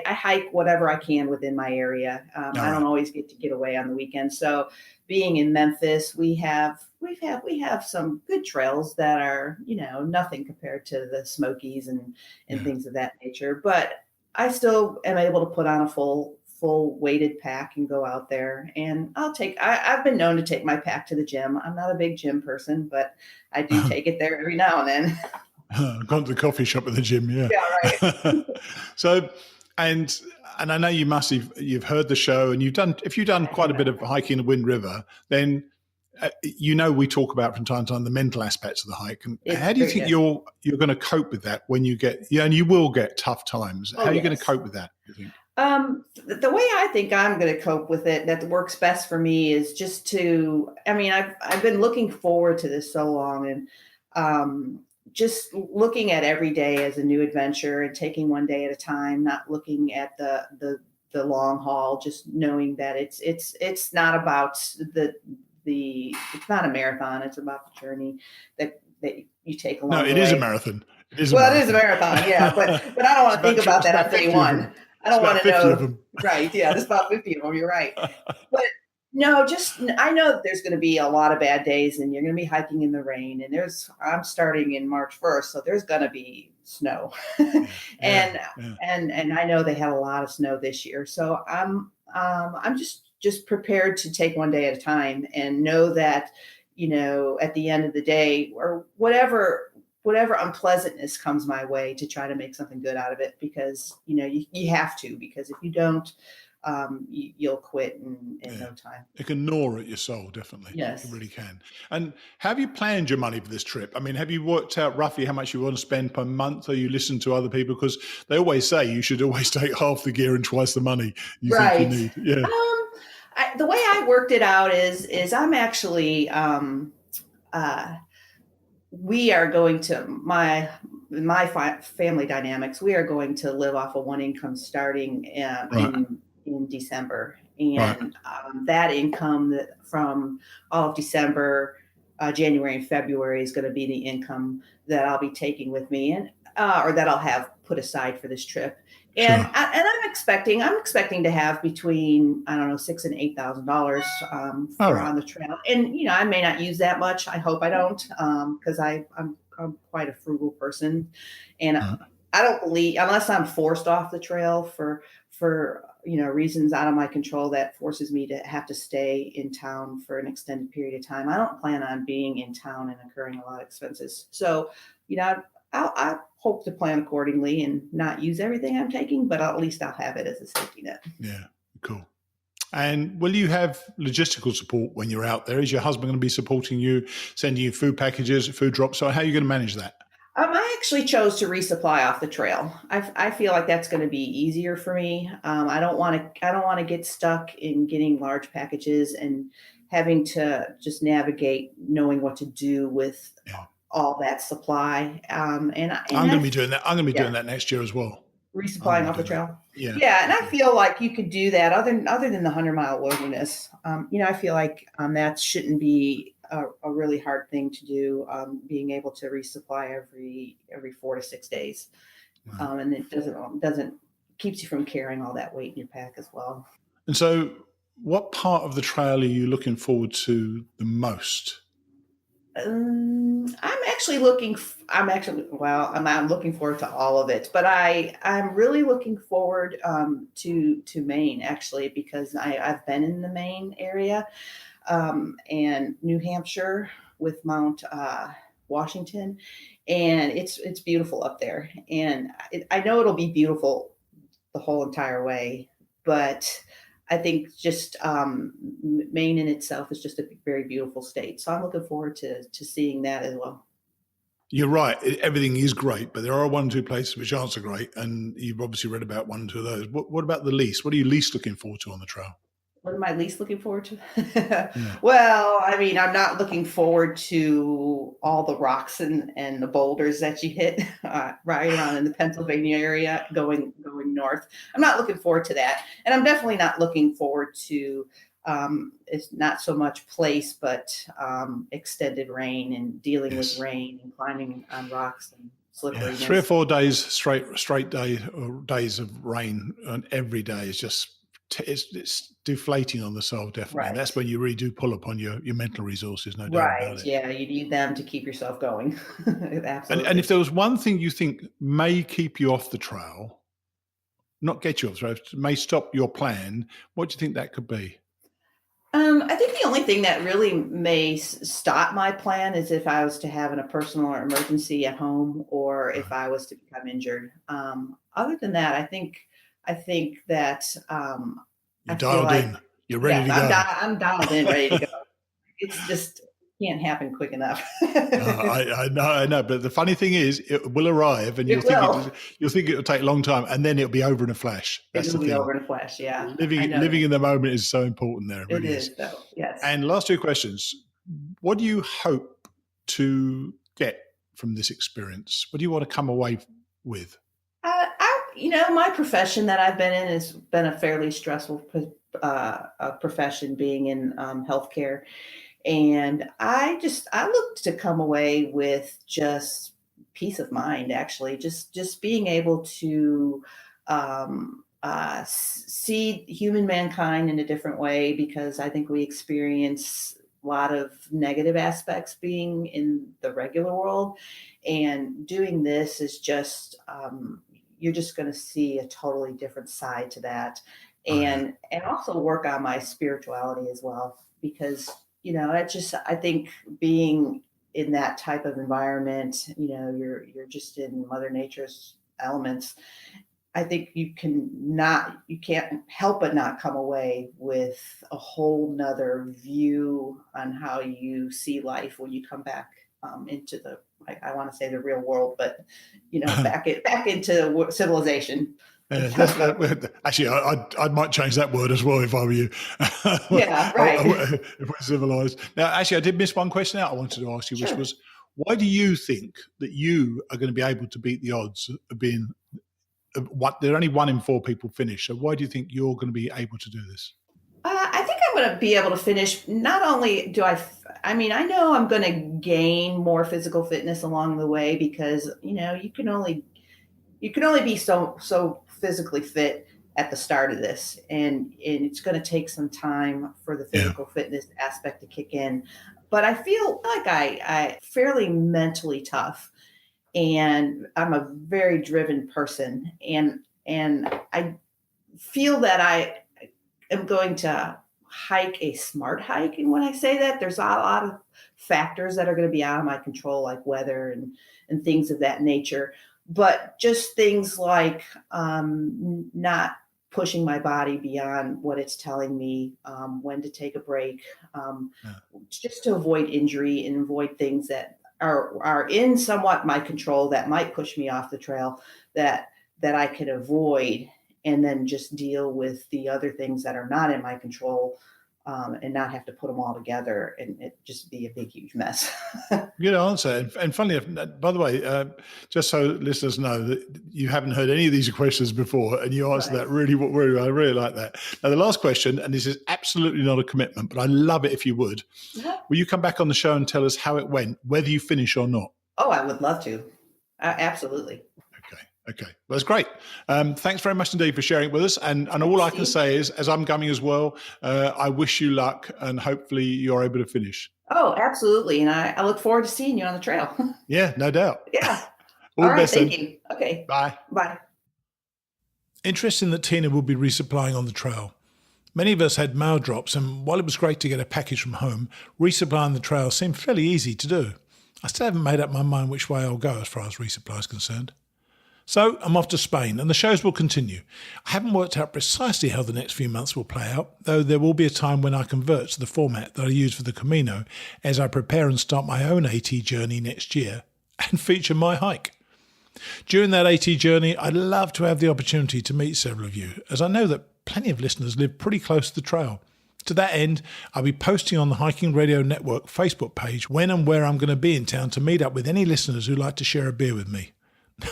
hike whatever I can within my area. I don't always get away on the weekend. So, being in Memphis, we have some good trails that are nothing compared to the Smokies and things of that nature. But I still am able to put on a full weighted pack and go out there, and I've been known to take my pack to the gym. I'm not a big gym person, but I do take it there every now and then. Gone to the coffee shop at the gym, yeah. Yeah, right. So, and I know you've heard the show, and if you've done quite a bit of hiking in the Wind River, then we talk about from time to time the mental aspects of the hike. And how do you think you're going to cope with that when you get, and you will get tough times? How are you going to cope with that, do you think? The way I think I'm going to cope with it, that works best for me, is just to, I've been looking forward to this so long, and just looking at every day as a new adventure and taking one day at a time, not looking at the long haul, just knowing that it's not about it's not a marathon. It's about the journey that you take along. No, it is a marathon. It is a marathon. Yeah. But I don't want to think about that on day one. I don't want to know. Right. Yeah. There's about 50 of them. You're right. But no, I know that there's going to be a lot of bad days, and you're going to be hiking in the rain, and I'm starting in March 1st. So there's going to be snow. And I know they had a lot of snow this year. So I'm just prepared to take one day at a time, and know that, at the end of the day, or whatever unpleasantness comes my way, to try to make something good out of it, because you have to, because if you don't, you'll quit in no time. It can gnaw at your soul, definitely. Yes, it really can. And have you planned your money for this trip? Have you worked out roughly how much you want to spend per month, or you listen to other people? Because they always say you should always take half the gear and twice the money you think you need. Yeah. The way I worked it out is I'm actually we are going to my family dynamics. We are going to live off of one income starting in December, and that income from all of December, January, and February is going to be the income that I'll be taking with me, and or that I'll have put aside for this trip. And sure. I'm expecting to have between, I don't know, $6,000 and $8,000 on the trail. And I may not use that much. I hope I don't, because I'm quite a frugal person, and I don't believe, unless I'm forced off the trail for reasons out of my control that forces me to have to stay in town for an extended period of time, I don't plan on being in town and incurring a lot of expenses. So, I hope to plan accordingly and not use everything I'm taking, but at least I'll have it as a safety net. Yeah, cool. And will you have logistical support when you're out there? Is your husband going to be supporting you, sending you food packages, food drops? So how are you going to manage that? I actually chose to resupply off the trail. I feel like that's going to be easier for me. I don't want to get stuck in getting large packages and having to just navigate knowing what to do with all that supply. I'm going to be doing that. I'm going to be doing that next year as well. Resupplying off the trail. Yeah. And I feel like you could do that other than the 100-mile wilderness. I feel like that shouldn't be a really hard thing to do. Being able to resupply every 4 to 6 days, and it doesn't keeps you from carrying all that weight in your pack as well. And so, what part of the trail are you looking forward to the most? I'm looking forward to all of it, but I'm really looking forward to Maine, actually, because I've been in the Maine area and New Hampshire with Mount Washington, and it's beautiful up there, and I know it'll be beautiful the whole entire way, but I think just Maine in itself is just a very beautiful state. So I'm looking forward to seeing that as well. You're right. Everything is great, but there are 1 or 2 places which aren't so great. And you've obviously read about 1 or 2 of those. What about the least? What are you least looking forward to on the trail? What am I least looking forward to? Well, I mean, I'm not looking forward to all the rocks and the boulders that you hit right around in the Pennsylvania area going north. I'm not looking forward to that. And I'm definitely not looking forward to it's not so much place, but extended rain and dealing with rain and climbing on rocks and slippery. 3 or 4 days straight days of rain, and every day is just it's deflating on the soul, definitely. Right. And that's when you really do pull upon your mental resources, no doubt about it. Yeah, you need them to keep yourself going. Absolutely. And if there was one thing you think may keep you off the trail, not get you off the trail, may stop your plan, what do you think that could be? I think the only thing that really may stop my plan is if I was to have a personal emergency at home, or if I was to become injured. Other than that, I think that you're dialed in. You're ready to go. I'm dialed in, ready to go. It's just can't happen quick enough. I know. But the funny thing is, it will arrive, and you'll think it'll take a long time, and then it'll be over in a flash. It'll be over in a flash. Yeah. Living in the moment is so important. There, it really is. Though. Yes. And last 2 questions: what do you hope to get from this experience? What do you want to come away with? My profession that I've been in has been a fairly stressful profession, being in healthcare. And I look to come away with just peace of mind, actually, just being able to see human mankind in a different way, because I think we experience a lot of negative aspects being in the regular world. And doing this is just, you're just going to see a totally different side to that. And also work on my spirituality as well, because I think being in that type of environment, you're just in Mother Nature's elements. I think you can't help but not come away with a whole nother view on how you see life when you come back into I want to say the real world, but back into civilization. Actually, I might change that word as well if I were you. Yeah, right. If we're civilized. Now, actually, I did miss one question out I wanted to ask you, which was, why do you think that you are going to be able to beat the odds of being there are only 1 in 4 people finish? So why do you think you're going to be able to do this? I think I'm going to be able to finish. Not only do I know I'm going to gain more physical fitness along the way, because, you can only be so physically fit at the start of this, and it's going to take some time for the physical fitness aspect to kick in. But I feel like I fairly mentally tough, and I'm a very driven person, and I feel that I am going to hike a smart hike. And when I say that, there's a lot of factors that are going to be out of my control, like weather and things of that nature. But just things like not pushing my body beyond what it's telling me, when to take a break, just to avoid injury and avoid things that are in somewhat my control that might push me off the trail that I could avoid, and then just deal with the other things that are not in my control, and not have to put them all together and it just be a big, huge mess. Good answer. And funny enough, by the way, just so listeners know that you haven't heard any of these questions before, and you answered that really well. I really like that. Now, the last question, and this is absolutely not a commitment, but I love it if you would. Will you come back on the show and tell us how it went, whether you finish or not? Oh, I would love to. Absolutely. Okay. Well, that's great. Thanks very much indeed for sharing it with us. And all I can say is, as I'm coming as well, I wish you luck and hopefully you're able to finish. Oh, absolutely. And I look forward to seeing you on the trail. Yeah, no doubt. Yeah. All right. best. Thank you. Okay. Bye. Bye. Interesting that Tina will be resupplying on the trail. Many of us had mail drops, and while it was great to get a package from home, resupplying the trail seemed fairly easy to do. I still haven't made up my mind which way I'll go as far as resupply is concerned. So I'm off to Spain, and the shows will continue. I haven't worked out precisely how the next few months will play out, though there will be a time when I convert to the format that I use for the Camino as I prepare and start my own AT journey next year and feature my hike. During that AT journey, I'd love to have the opportunity to meet several of you, as I know that plenty of listeners live pretty close to the trail. To that end, I'll be posting on the Hiking Radio Network Facebook page when and where I'm going to be in town to meet up with any listeners who'd like to share a beer with me.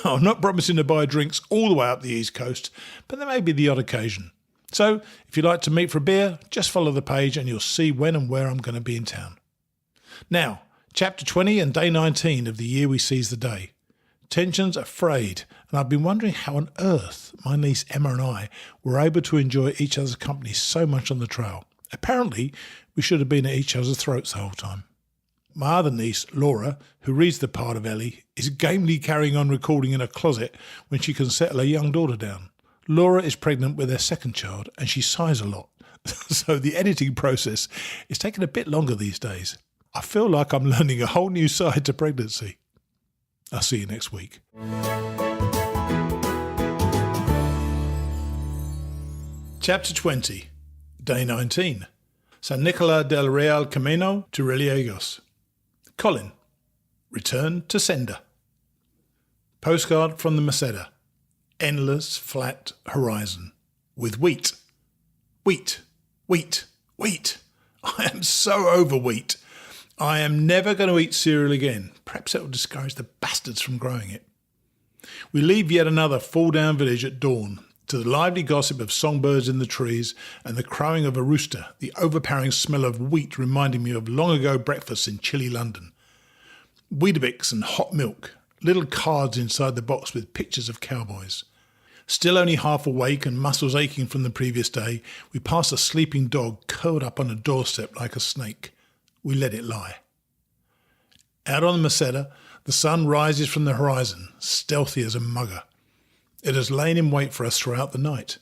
Now, I'm not promising to buy drinks all the way up the East Coast, but there may be the odd occasion. So, if you'd like to meet for a beer, just follow the page and you'll see when and where I'm going to be in town. Now, Chapter 20 and Day 19 of the year we seize the day. Tensions are frayed, and I've been wondering how on earth my niece Emma and I were able to enjoy each other's company so much on the trail. Apparently, we should have been at each other's throats the whole time. My other niece, Laura, who reads the part of Ellie, is gamely carrying on recording in her closet when she can settle her young daughter down. Laura is pregnant with her second child and she sighs a lot, so the editing process is taking a bit longer these days. I feel like I'm learning a whole new side to pregnancy. I'll see you next week. Chapter 20, Day 19. San Nicola del Real Camino to Reliegos. Colin, return to sender. Postcard from the Meseta. Endless flat horizon. With wheat. Wheat. Wheat. Wheat. I am so over wheat. I am never going to eat cereal again. Perhaps it will discourage the bastards from growing it. We leave yet another fall-down village at dawn, to the lively gossip of songbirds in the trees and the crowing of a rooster, the overpowering smell of wheat reminding me of long-ago breakfasts in chilly London. Weetabix and hot milk, little cards inside the box with pictures of cowboys. Still only half awake and muscles aching from the previous day, we pass a sleeping dog curled up on a doorstep like a snake. We let it lie. Out on the Meseta, the sun rises from the horizon, stealthy as a mugger. It has lain in wait for us throughout the night.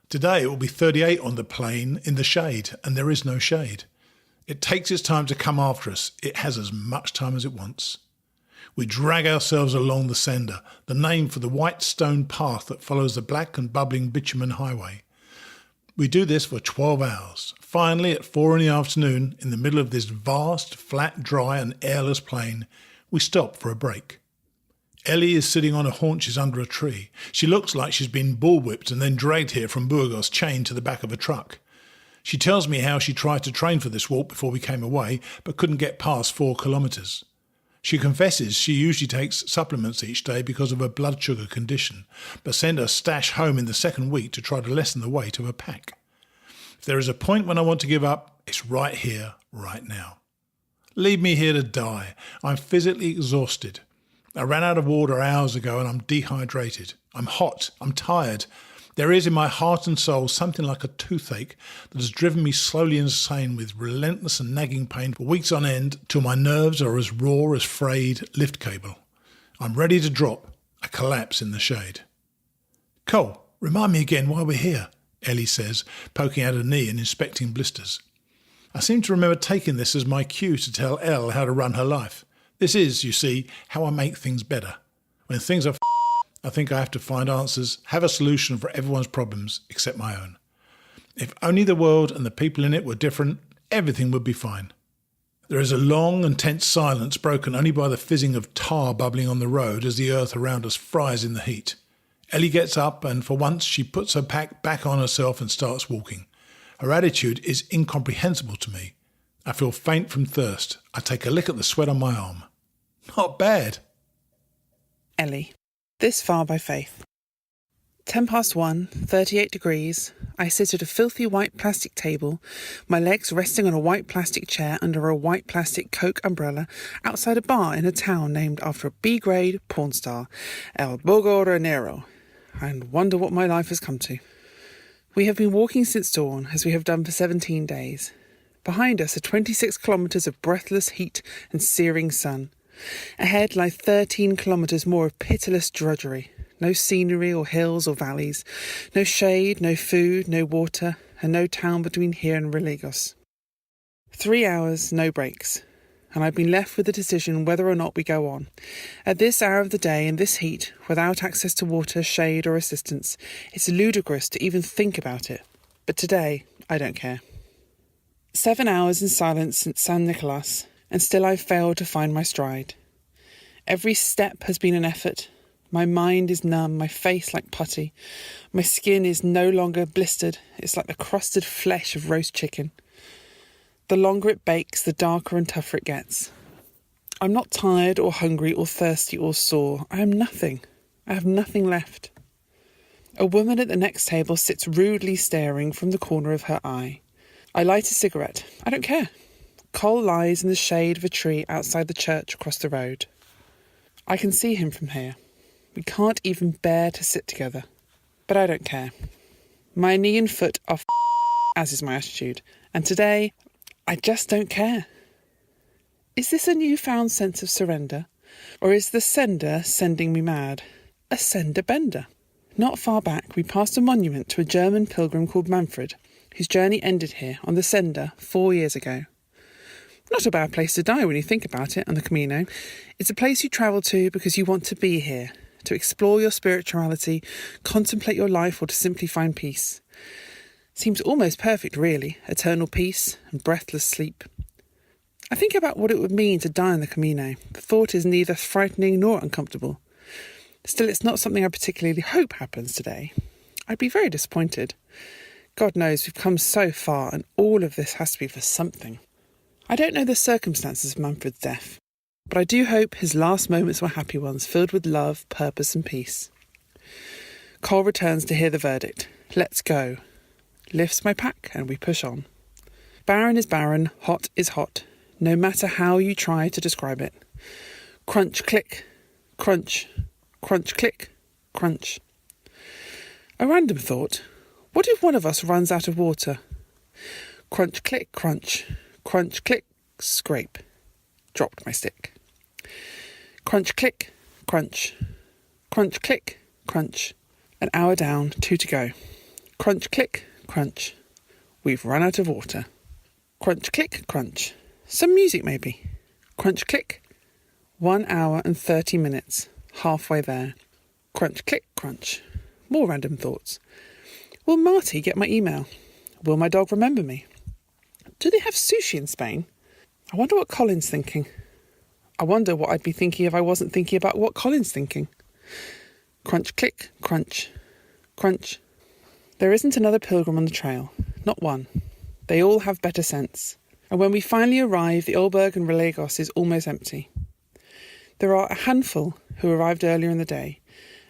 Today it will be 38 on the plain in the shade, and there is no shade. It takes its time to come after us. It has as much time as it wants. We drag ourselves along the sender, the name for the white stone path that follows the black and bubbling bitumen highway. We do this for 12 hours. Finally, at 4 in the afternoon, in the middle of this vast, flat, dry and airless plain, we stop for a break. Ellie is sitting on her haunches under a tree. She looks like she's been bullwhipped and then dragged here from Burgos, chained to the back of a truck. She tells me how she tried to train for this walk before we came away, but couldn't get past 4 kilometres. She confesses she usually takes supplements each day because of her blood sugar condition, but send her stash home in the second week to try to lessen the weight of her pack. If there is a point when I want to give up, it's right here, right now. Leave me here to die. I'm physically exhausted. I ran out of water hours ago and I'm dehydrated. I'm hot. I'm tired. There is in my heart and soul something like a toothache that has driven me slowly insane with relentless and nagging pain for weeks on end till my nerves are as raw as frayed lift cable. I'm ready to drop. I collapse in the shade. Cole, remind me again why we're here, Ellie says, poking out her knee and inspecting blisters. I seem to remember taking this as my cue to tell Elle how to run her life. This is, you see, how I make things better. When things are I think I have to find answers, have a solution for everyone's problems except my own. If only the world and the people in it were different, everything would be fine. There is a long and tense silence broken only by the fizzing of tar bubbling on the road as the earth around us fries in the heat. Ellie gets up and for once she puts her pack back on herself and starts walking. Her attitude is incomprehensible to me. I feel faint from thirst. I take a lick at the sweat on my arm. Not bad. Ellie. This far by faith. 1:10, 38 degrees. I sit at a filthy white plastic table, my legs resting on a white plastic chair under a white plastic Coke umbrella outside a bar in a town named after a B-grade porn star, El Bogo Renero, and wonder what my life has come to. We have been walking since dawn, as we have done for 17 days. Behind us are 26 kilometres of breathless heat and searing sun. Ahead lie 13 kilometres more of pitiless drudgery. No scenery or hills or valleys. No shade, no food, no water, and no town between here and Religos. 3 hours, no breaks. And I've been left with the decision whether or not we go on. At this hour of the day, in this heat, without access to water, shade or assistance, it's ludicrous to even think about it. But today, I don't care. 7 hours in silence since San Nicolas, and still I've failed to find my stride. Every step has been an effort. My mind is numb, my face like putty. My skin is no longer blistered. It's like the crusted flesh of roast chicken. The longer it bakes, the darker and tougher it gets. I'm not tired or hungry or thirsty or sore. I am nothing. I have nothing left. A woman at the next table sits rudely staring from the corner of her eye. I light a cigarette. I don't care. Cole lies in the shade of a tree outside the church across the road. I can see him from here. We can't even bear to sit together. But I don't care. My knee and foot are as is my attitude. And today, I just don't care. Is this a newfound sense of surrender? Or is the sender sending me mad? A sender bender. Not far back, we passed a monument to a German pilgrim called Manfred, whose journey ended here on the sender 4 years ago. Not a bad place to die when you think about it on the Camino. It's a place you travel to because you want to be here, to explore your spirituality, contemplate your life, or to simply find peace. Seems almost perfect, really, eternal peace and breathless sleep. I think about what it would mean to die on the Camino. The thought is neither frightening nor uncomfortable. Still, it's not something I particularly hope happens today. I'd be very disappointed. God knows we've come so far, and all of this has to be for something. I don't know the circumstances of Manfred's death, but I do hope his last moments were happy ones, filled with love, purpose and peace. Cole returns to hear the verdict. Let's go. Lifts my pack and we push on. Barren is barren, hot is hot, no matter how you try to describe it. Crunch, click, crunch, crunch, click, crunch. A random thought. What if one of us runs out of water? Crunch, click, crunch. Crunch, click, scrape. Dropped my stick. Crunch, click, crunch. Crunch, click, crunch. An hour down, 2 to go. Crunch, click, crunch. We've run out of water. Crunch, click, crunch. Some music maybe. Crunch, click. 1 hour and 30 minutes. Halfway there. Crunch, click, crunch. More random thoughts. Will Marty get my email? Will my dog remember me? Do they have sushi in Spain? I wonder what Colin's thinking. I wonder what I'd be thinking if I wasn't thinking about what Colin's thinking. Crunch, click, crunch, crunch. There isn't another pilgrim on the trail. Not one. They all have better sense. And when we finally arrive, the Oberg and Religos is almost empty. There are a handful who arrived earlier in the day,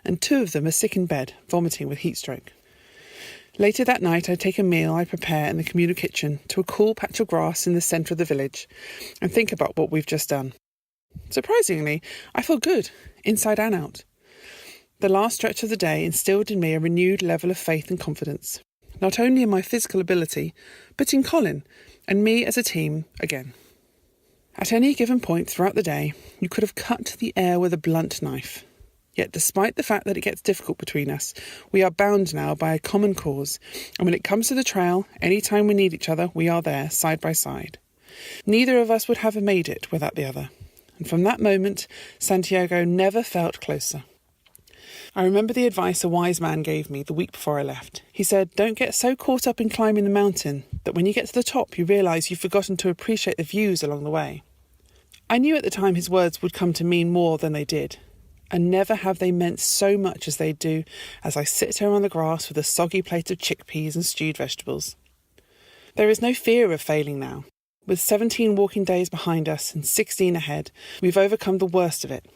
and 2 of them are sick in bed, vomiting with heat stroke. Later that night, I take a meal I prepare in the communal kitchen to a cool patch of grass in the centre of the village and think about what we've just done. Surprisingly, I feel good, inside and out. The last stretch of the day instilled in me a renewed level of faith and confidence, not only in my physical ability, but in Colin and me as a team again. At any given point throughout the day, you could have cut the air with a blunt knife. Yet despite the fact that it gets difficult between us, we are bound now by a common cause, and when it comes to the trail, any time we need each other, we are there, side by side. Neither of us would have made it without the other, and from that moment, Santiago never felt closer. I remember the advice a wise man gave me the week before I left. He said, don't get so caught up in climbing the mountain that when you get to the top you realise you've forgotten to appreciate the views along the way. I knew at the time his words would come to mean more than they did, and never have they meant so much as they do as I sit here on the grass with a soggy plate of chickpeas and stewed vegetables. There is no fear of failing now. With 17 walking days behind us and 16 ahead, we've overcome the worst of it.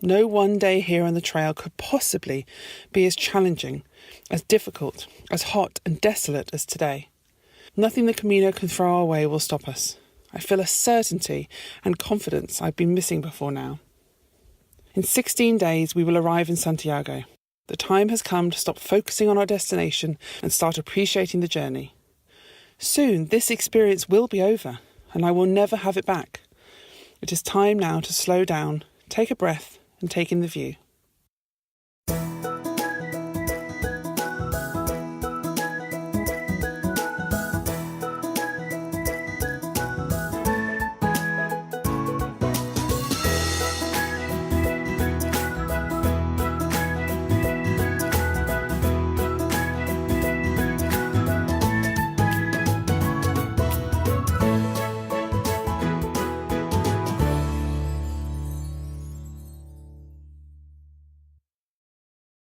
No one day here on the trail could possibly be as challenging, as difficult, as hot and desolate as today. Nothing the Camino can throw our way will stop us. I feel a certainty and confidence I've been missing before now. In 16 days we will arrive in Santiago. The time has come to stop focusing on our destination and start appreciating the journey. Soon this experience will be over, and I will never have it back. It is time now to slow down, take a breath, and take in the view.